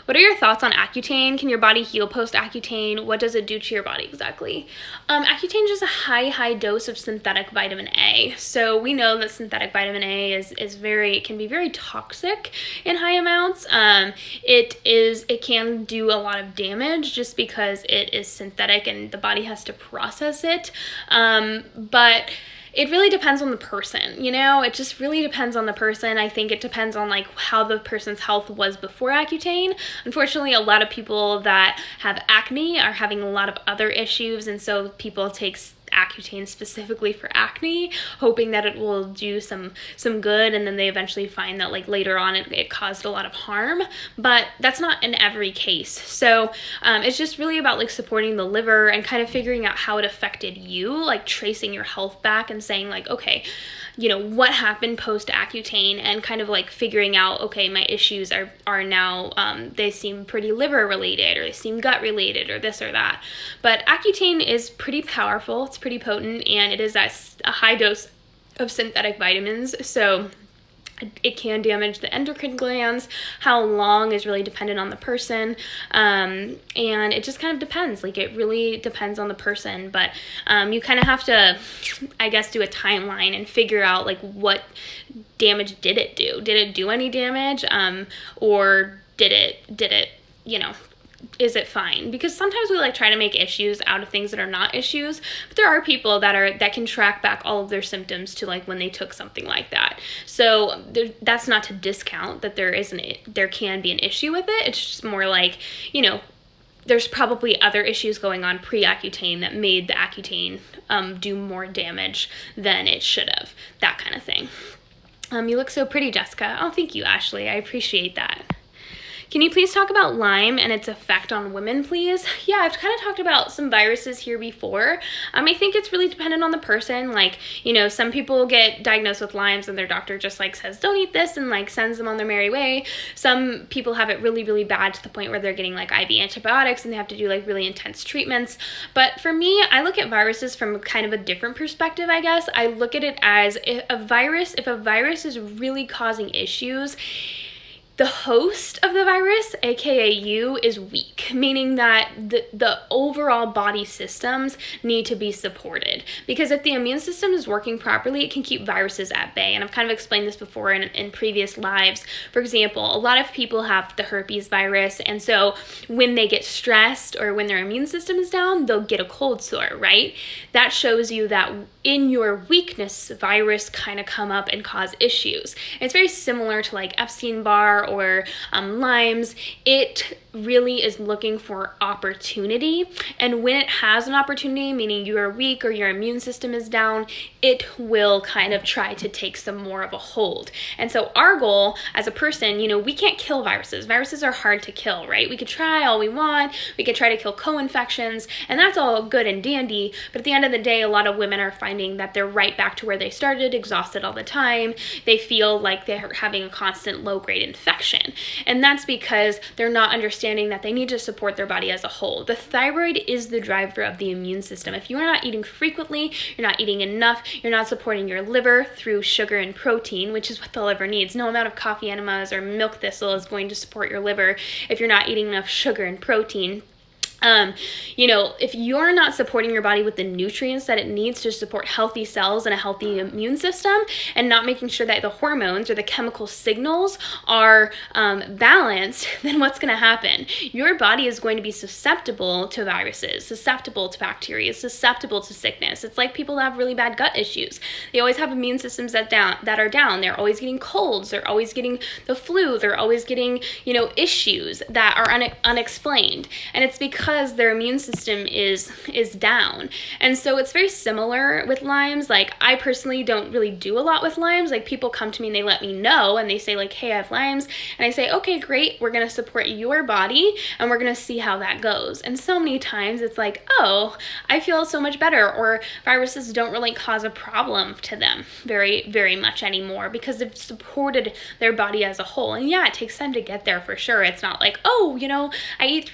What are your thoughts on Accutane? Can your body heal post-Accutane? What does it do to your body exactly? Accutane is just a high dose of synthetic vitamin A. So we know that synthetic vitamin A it can be very toxic in high amounts. It can do a lot of damage just because it is synthetic and the body has to process it. But it really depends on the person, you know? It just really depends on the person. I think it depends on like how the person's health was before Accutane. Unfortunately, a lot of people that have acne are having a lot of other issues, and so people take Accutane specifically for acne, hoping that it will do some good, and then they eventually find that like later on it caused a lot of harm. But that's not in every case. So it's just really about like supporting the liver and kind of figuring out how it affected you, like tracing your health back and saying like, okay, what happened post Accutane, and kind of like figuring out, okay, my issues are now they seem pretty liver related, or they seem gut related, or this or that. But Accutane is pretty powerful. It's pretty potent, and it is a high dose of synthetic vitamins, so it can damage the endocrine glands. How long is really dependent on the person, and it just kind of depends. Like, it really depends on the person, but you kind of have to, I guess, do a timeline and figure out like what damage did it do? Did it do any damage, or did it is it fine? Because sometimes we like try to make issues out of things that are not issues, but there are people that can track back all of their symptoms to like when they took something like that. So that's not to discount that there can be an issue with it. It's just more like, there's probably other issues going on pre-Accutane that made the Accutane do more damage than it should have, that kind of thing. You look so pretty, Jessica. Oh, thank you, Ashley. I appreciate that. Can you please talk about Lyme and its effect on women, please? Yeah, I've kind of talked about some viruses here before. I think it's really dependent on the person. Like, you know, some people get diagnosed with Lyme's and their doctor just like says, don't eat this, and like sends them on their merry way. Some people have it really, really bad to the point where they're getting like IV antibiotics and they have to do like really intense treatments. But for me, I look at viruses from kind of a different perspective, I guess. I look at it as if a virus is really causing issues, the host of the virus, aka you, is weak, meaning that the overall body systems need to be supported. Because if the immune system is working properly, it can keep viruses at bay. And I've kind of explained this before in previous lives. For example, a lot of people have the herpes virus, and so when they get stressed or when their immune system is down, they'll get a cold sore, right? That shows you that in your weakness, virus kind of come up and cause issues. And it's very similar to like Epstein-Barr or Lyme's. It really is looking for opportunity, and when it has an opportunity, meaning you are weak or your immune system is down, it will kind of try to take some more of a hold. And so our goal as a person, you know, we can't kill viruses. Viruses are hard to kill, right? We could try all we want. We could try to kill co-infections, and that's all good and dandy, but at the end of the day, a lot of women are finding that they're right back to where they started, exhausted all the time. They feel like they're having a constant low-grade infection, and that's because they're not understanding that they need to support their body as a whole. The thyroid is the driver of the immune system. If you are not eating frequently, you're not eating enough, you're not supporting your liver through sugar and protein, which is what the liver needs. No amount of coffee enemas or milk thistle is going to support your liver if you're not eating enough sugar and protein. You know, if you're not supporting your body with the nutrients that it needs to support healthy cells and a healthy immune system, and not making sure that the hormones or the chemical signals are balanced, then what's going to happen? Your body is going to be susceptible to viruses, susceptible to bacteria, susceptible to sickness. It's like people that have really bad gut issues. They always have immune systems that are down. They're always getting colds. They're always getting the flu. They're always getting, you know, issues that are unexplained. And it's because their immune system is down. And so it's very similar with Lyme's. Like, I personally don't really do a lot with Lyme's. Like, people come to me and they let me know and they say like, hey, I have Lyme's, and I say, okay, great, we're going to support your body and we're going to see how that goes. And so many times it's like, oh, I feel so much better, or viruses don't really cause a problem to them very, very much anymore because they've supported their body as a whole. And yeah, it takes time to get there for sure. It's not like, oh, you know, I eat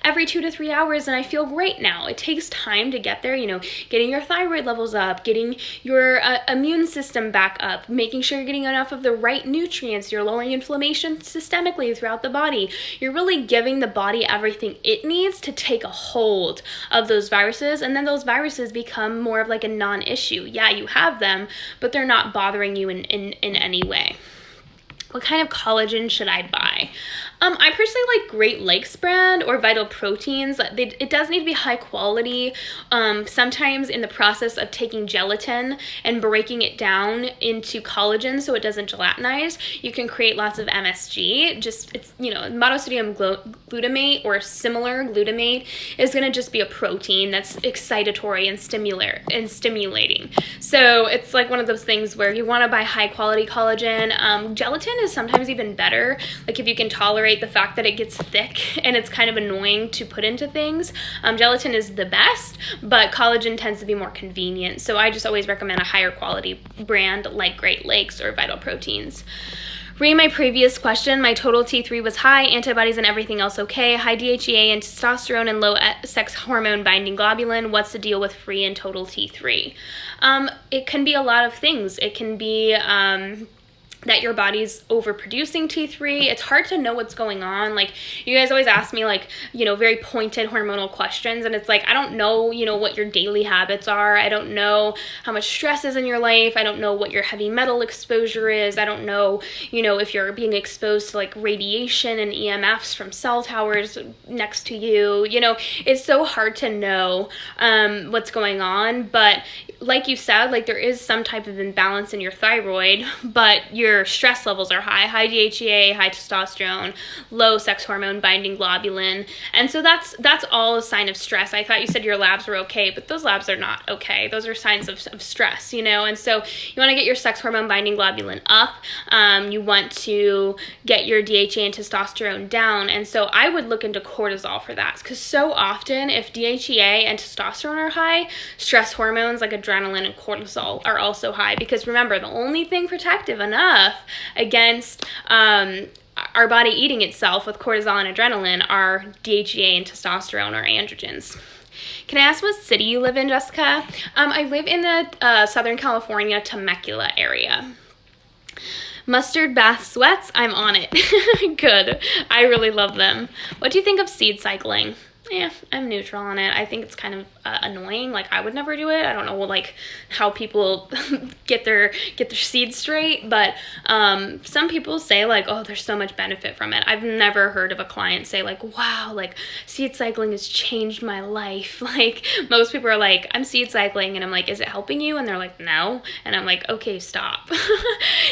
every 2 to 3 hours and I feel great now. It takes time to get there, you know, getting your thyroid levels up, getting your immune system back up, making sure you're getting enough of the right nutrients, you're lowering inflammation systemically throughout the body. You're really giving the body everything it needs to take a hold of those viruses, and then those viruses become more of like a non-issue. Yeah, you have them, but they're not bothering you in any way. What kind of collagen should I buy? I personally like Great Lakes brand or Vital Proteins. It does need to be high quality. Sometimes in the process of taking gelatin and breaking it down into collagen so it doesn't gelatinize, you can create lots of MSG. It's monosodium glutamate or similar glutamate is going to just be a protein that's excitatory and stimulating. So it's like one of those things where you want to buy high quality collagen. Gelatin is sometimes even better. Like if you can tolerate the fact that it gets thick and it's kind of annoying to put into things. Gelatin is the best, but collagen tends to be more convenient. So I just always recommend a higher quality brand like Great Lakes or Vital Proteins. Reading my previous question, my total T3 was high, antibodies and everything else okay, high DHEA and testosterone and low sex hormone binding globulin. What's the deal with free and total T3? It can be a lot of things. It can be that your body's overproducing T3. It's hard to know what's going on. Like, you guys always ask me like, very pointed hormonal questions, and it's like, I don't know, what your daily habits are. I don't know how much stress is in your life. I don't know what your heavy metal exposure is. I don't know, if you're being exposed to like radiation and EMFs from cell towers next to you. It's so hard to know what's going on, but like you said, like there is some type of imbalance in your thyroid, but your stress levels are high DHEA, high testosterone, low sex hormone binding globulin. And so that's all a sign of stress. I thought you said your labs were okay, but those labs are not okay. Those are signs of stress, you know? And so you want to get your sex hormone binding globulin up. You want to get your DHEA and testosterone down. And so I would look into cortisol for that, because so often if DHEA and testosterone are high, stress hormones like adrenaline and cortisol are also high. Because remember, the only thing protective enough against our body eating itself with cortisol and adrenaline are DHEA and testosterone, or androgens. Can I ask what city you live in, Jessica? I live in the Southern California, Temecula area. Mustard bath sweats, I'm on it. Good. I really love them. What do you think of seed cycling? Yeah, I'm neutral on it. I think it's kind of annoying. Like, I would never do it. I don't know, like, how people get their seeds straight, but some people say, like, oh, there's so much benefit from it. I've never heard of a client say, like, wow, like, seed cycling has changed my life. Like, most people are like, I'm seed cycling, and I'm like, is it helping you? And they're like, no. And I'm like, okay, stop.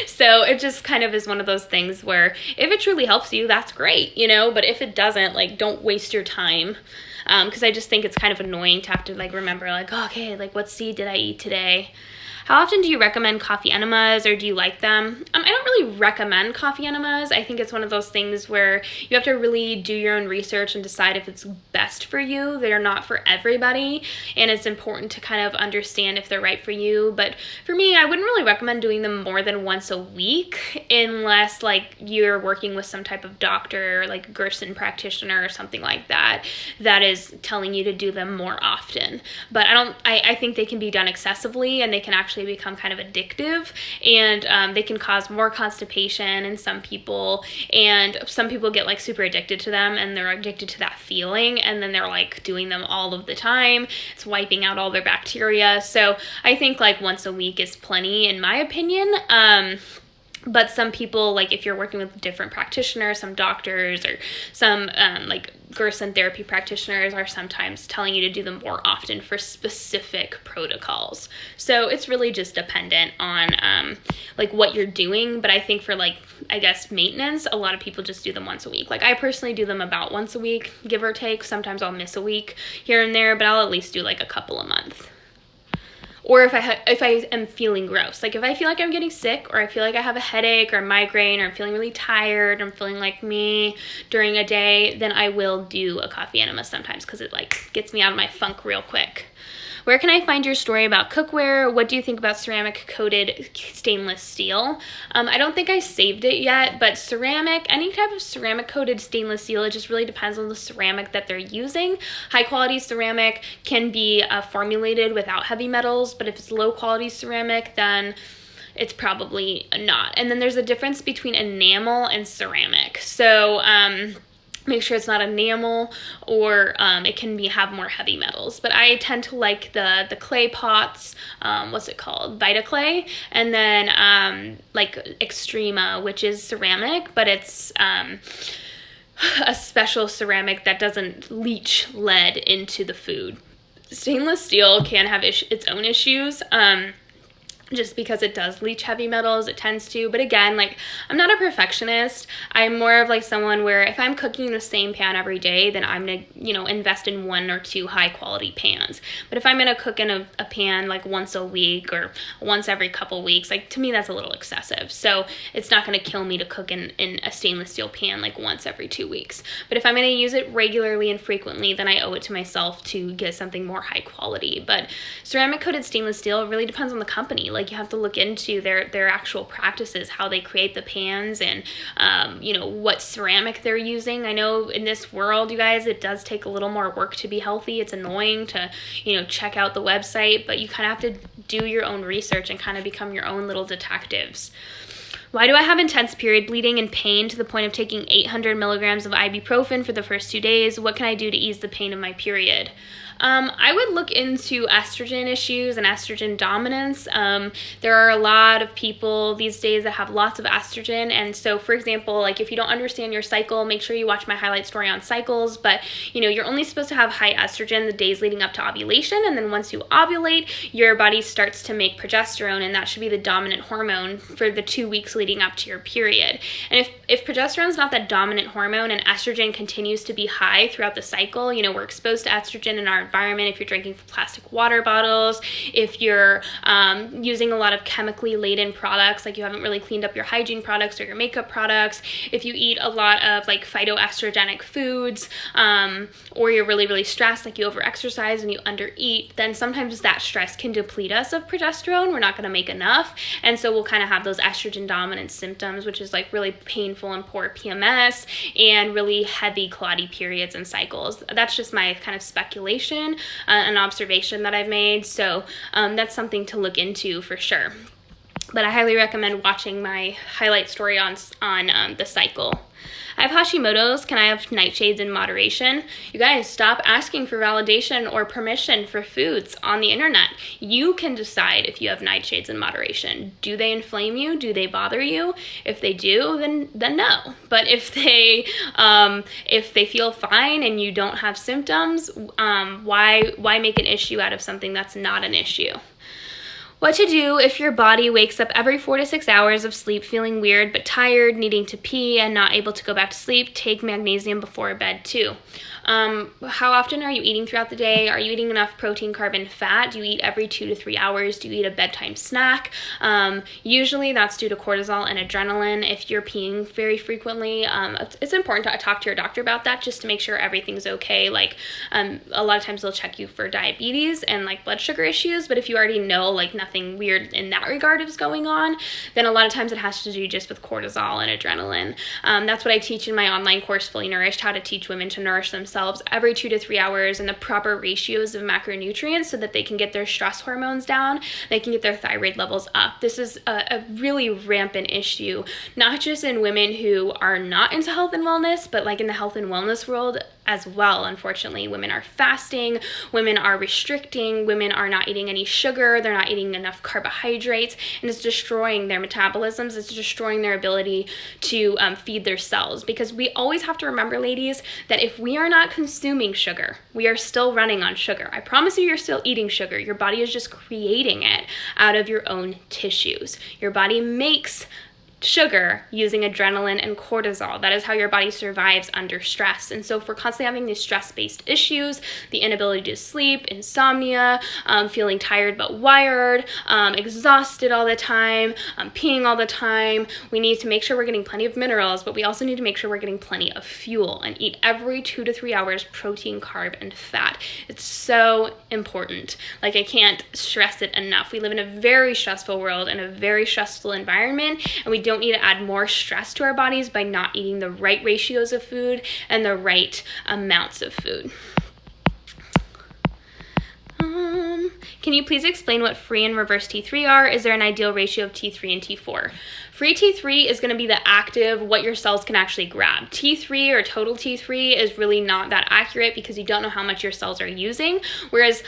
So it just kind of is one of those things where if it truly helps you, that's great, you know, but if it doesn't, like, don't waste your time. Because I just think it's kind of annoying to have to, like, remember, like, oh, okay, like, what seed did I eat today? How often do you recommend coffee enemas, or do you like them? I don't really recommend coffee enemas. I think it's one of those things where you have to really do your own research and decide if it's best for you. They're not for everybody, and it's important to kind of understand if they're right for you. But for me, I wouldn't really recommend doing them more than once a week unless, like, you're working with some type of doctor, like Gerson practitioner or something like that, that is telling you to do them more often. But I think they can be done excessively, and they can actually become kind of addictive, and they can cause more constipation in some people, and some people get, like, super addicted to them, and they're addicted to that feeling, and then they're, like, doing them all of the time. It's wiping out all their bacteria. So I think, like, once a week is plenty, in my opinion. But some people, like, if you're working with different practitioners, some doctors or some like Gerson therapy practitioners are sometimes telling you to do them more often for specific protocols. So it's really just dependent on like what you're doing. But I think for, like, I guess maintenance, a lot of people just do them once a week. Like, I personally do them about once a week, give or take. Sometimes I'll miss a week here and there, but I'll at least do, like, a couple a month. Or if I am feeling gross, like if I feel like I'm getting sick, or I feel like I have a headache or a migraine, or I'm feeling really tired, or I'm feeling like me during a day, then I will do a coffee enema sometimes, because it, like, gets me out of my funk real quick. Where can I find your story about cookware? What do you think about ceramic coated stainless steel? I don't think I saved it yet, but ceramic, any type of ceramic coated stainless steel, it just really depends on the ceramic that they're using. High quality ceramic can be formulated without heavy metals, but if it's low quality ceramic, then it's probably not. And then there's a difference between enamel and ceramic. So make sure it's not enamel, or it can have more heavy metals. But I tend to like the clay pots, what's it called, Vita Clay, and then like Extrema, which is ceramic, but it's a special ceramic that doesn't leach lead into the food. Stainless steel can have its own issues, just because it does leach heavy metals, it tends to. But again, like, I'm not a perfectionist. I'm more of, like, someone where if I'm cooking in the same pan every day, then I'm gonna, you know, invest in 1 or 2 high quality pans. But if I'm gonna cook in a pan like once a week or once every couple weeks, like, to me that's a little excessive. So it's not gonna kill me to cook in a stainless steel pan like once every 2 weeks. But if I'm gonna use it regularly and frequently, then I owe it to myself to get something more high quality. But ceramic coated stainless steel really depends on the company. Like, you have to look into their actual practices, how they create the pans, and you know, what ceramic they're using. I know in this world, you guys, it does take a little more work to be healthy. It's annoying to, you know, check out the website, but you kind of have to do your own research and kind of become your own little detectives. Why do I have intense period bleeding and pain to the point of taking 800 milligrams of ibuprofen for the first 2 days? What can I do to ease the pain of my period? I would look into estrogen issues and estrogen dominance. There are a lot of people these days that have lots of estrogen. And so, for example, like if you don't understand your cycle, make sure you watch my highlight story on cycles. But, you're only supposed to have high estrogen the days leading up to ovulation. And then once you ovulate, your body starts to make progesterone, and that should be the dominant hormone for the 2 weeks leading up to your period. And if progesterone is not that dominant hormone and estrogen continues to be high throughout the cycle, we're exposed to estrogen in our environment, if you're drinking plastic water bottles, if you're using a lot of chemically laden products, like you haven't really cleaned up your hygiene products or your makeup products, if you eat a lot of like phytoestrogenic foods, or you're really, really stressed, like you overexercise and you undereat, then sometimes that stress can deplete us of progesterone. We're not going to make enough. And so we'll kind of have those estrogen dominant symptoms, which is like really painful and poor PMS and really heavy clotty periods and cycles. That's just my kind of speculation, an observation that I've made. So that's something to look into for sure. But I highly recommend watching my highlight story on the cycle. I have Hashimotos. Can I have nightshades in moderation? You guys, stop asking for validation or permission for foods on the internet. You can decide if you have nightshades in moderation. Do they inflame you? Do they bother you? If they do, then no. But if they feel fine and you don't have symptoms, why make an issue out of something that's not an issue? What to do if your body wakes up every 4 to 6 hours of sleep feeling weird but tired, needing to pee, and not able to go back to sleep? Take magnesium before bed too. How often are you eating throughout the day? Are you eating enough protein, carb, and fat? Do you eat every 2 to 3 hours? Do you eat a bedtime snack? Usually that's due to cortisol and adrenaline. If you're peeing very frequently, it's important to talk to your doctor about that just to make sure everything's okay. Like a lot of times they'll check you for diabetes and like blood sugar issues, but if you already know like nothing weird in that regard is going on, then a lot of times it has to do just with cortisol and adrenaline. That's what I teach in my online course, Fully Nourished, how to teach women to nourish themselves every 2 to 3 hours in the proper ratios of macronutrients so that they can get their stress hormones down, they can get their thyroid levels up. This is a really rampant issue, not just in women who are not into health and wellness, but like in the health and wellness world as well. Unfortunately, women are fasting, women are restricting, women are not eating any sugar, they're not eating enough carbohydrates, and it's destroying their metabolisms, it's destroying their ability to feed their cells. Because we always have to remember, ladies, that if we are not consuming sugar, we are still running on sugar. I promise you're still eating sugar. Your body is just creating it out of your own tissues. Your body makes sugar using adrenaline and cortisol. That is how your body survives under stress. And so if we're constantly having these stress-based issues, the inability to sleep, insomnia, feeling tired but wired, exhausted all the time, peeing all the time, we need to make sure we're getting plenty of minerals, but we also need to make sure we're getting plenty of fuel and eat every 2 to 3 hours protein, carb, and fat. It's so important. Like, I can't stress it enough. We live in a very stressful world and a very stressful environment, and we don't need to add more stress to our bodies by not eating the right ratios of food and the right amounts of food. Can you please explain what free and reverse T3 are? Is there an ideal ratio of T3 and T4? Free T3 is going to be the active, what your cells can actually grab. T3 or total T3 is really not that accurate because you don't know how much your cells are using, whereas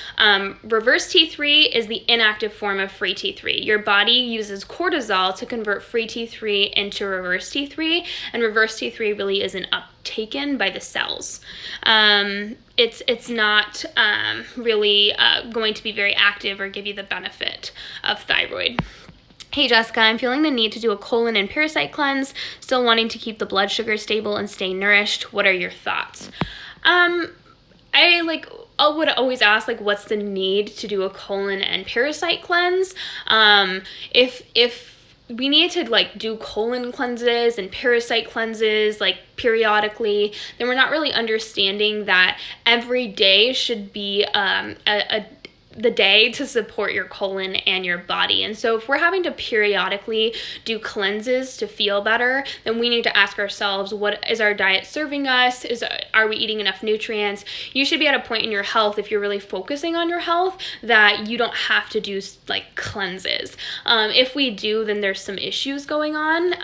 reverse T3 is the inactive form of free T3. Your body uses cortisol to convert free T3 into reverse T3, and reverse T3 really isn't uptaken by the cells. It's not really going to be very active or give you the benefit of thyroid. Hey Jessica, I'm feeling the need to do a colon and parasite cleanse, still wanting to keep the blood sugar stable and stay nourished. What are your thoughts? I would always ask, like, what's the need to do a colon and parasite cleanse? If we need to like do colon cleanses and parasite cleanses like periodically, then we're not really understanding that every day should be the day to support your colon and your body. And so if we're having to periodically do cleanses to feel better, then we need to ask ourselves, what is our diet serving us? Are we eating enough nutrients? You should be at a point in your health, if you're really focusing on your health, that you don't have to do like cleanses. If we do, then there's some issues going on.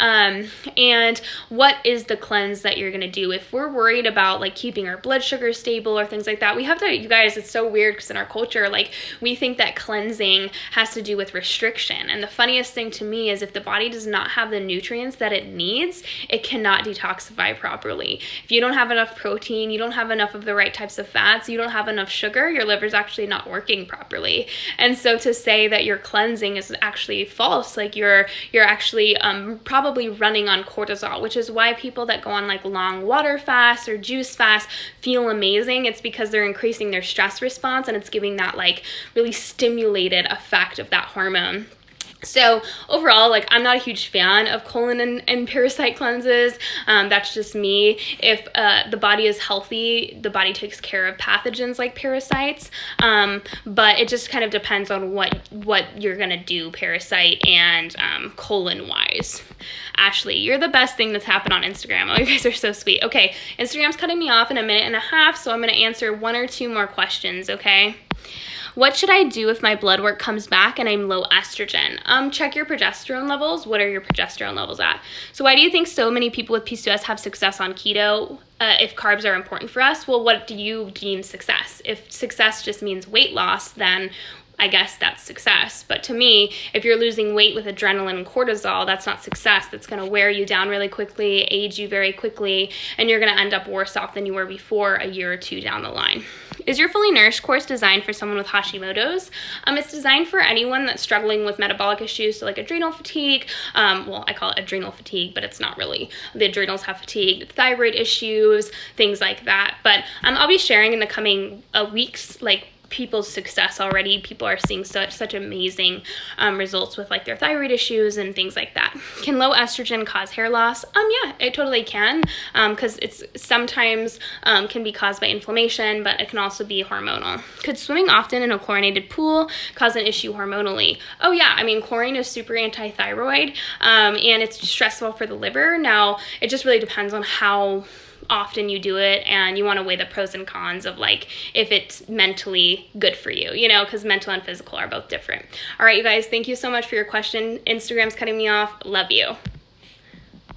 And what is the cleanse that you're gonna do? If we're worried about like keeping our blood sugar stable or things like that, we have to, you guys, it's so weird because in our culture, like we think that cleansing has to do with restriction. And the funniest thing to me is if the body does not have the nutrients that it needs, it cannot detoxify properly. If you don't have enough protein, you don't have enough of the right types of fats, you don't have enough sugar, your liver's actually not working properly. And so to say that you're cleansing is actually false. Like you're actually probably running on cortisol, which is why people that go on like long water fasts or juice fasts feel amazing. It's because they're increasing their stress response, and it's giving that like really stimulated effect of that hormone. So overall, like I'm not a huge fan of colon and parasite cleanses. That's just me. If the body is healthy, the body takes care of pathogens like parasites. But it just kind of depends on what you're gonna do, parasite and colon wise. Ashley, you're the best thing that's happened on Instagram. Oh, you guys are so sweet. Okay, Instagram's cutting me off in a minute and a half, so I'm gonna answer 1 or 2 more questions, okay? What should I do if my blood work comes back and I'm low estrogen? Check your progesterone levels. What are your progesterone levels at? So why do you think so many people with PCOS have success on keto if carbs are important for us? Well, what do you deem success? If success just means weight loss, then I guess that's success. But to me, if you're losing weight with adrenaline and cortisol, that's not success. That's going to wear you down really quickly, age you very quickly, and you're going to end up worse off than you were before a year or 2 down the line. Is your Fully Nourished course designed for someone with Hashimotos? It's designed for anyone that's struggling with metabolic issues, so like adrenal fatigue. Well, I call it adrenal fatigue, but it's not really. The adrenals have fatigue, thyroid issues, things like that. But I'll be sharing in the coming weeks, like people's success already. People are seeing such amazing results with like their thyroid issues and things like that. Can low estrogen cause hair loss? Yeah, it totally can, because it's sometimes can be caused by inflammation, but it can also be hormonal. Could swimming often in a chlorinated pool cause an issue hormonally? Oh yeah, I mean, chlorine is super anti-thyroid, and it's stressful for the liver. Now, it just really depends on how often you do it, and you want to weigh the pros and cons of like if it's mentally good for you, you know, because mental and physical are both different. All right, you guys, thank you so much for your question. Instagram's cutting me off. Love you.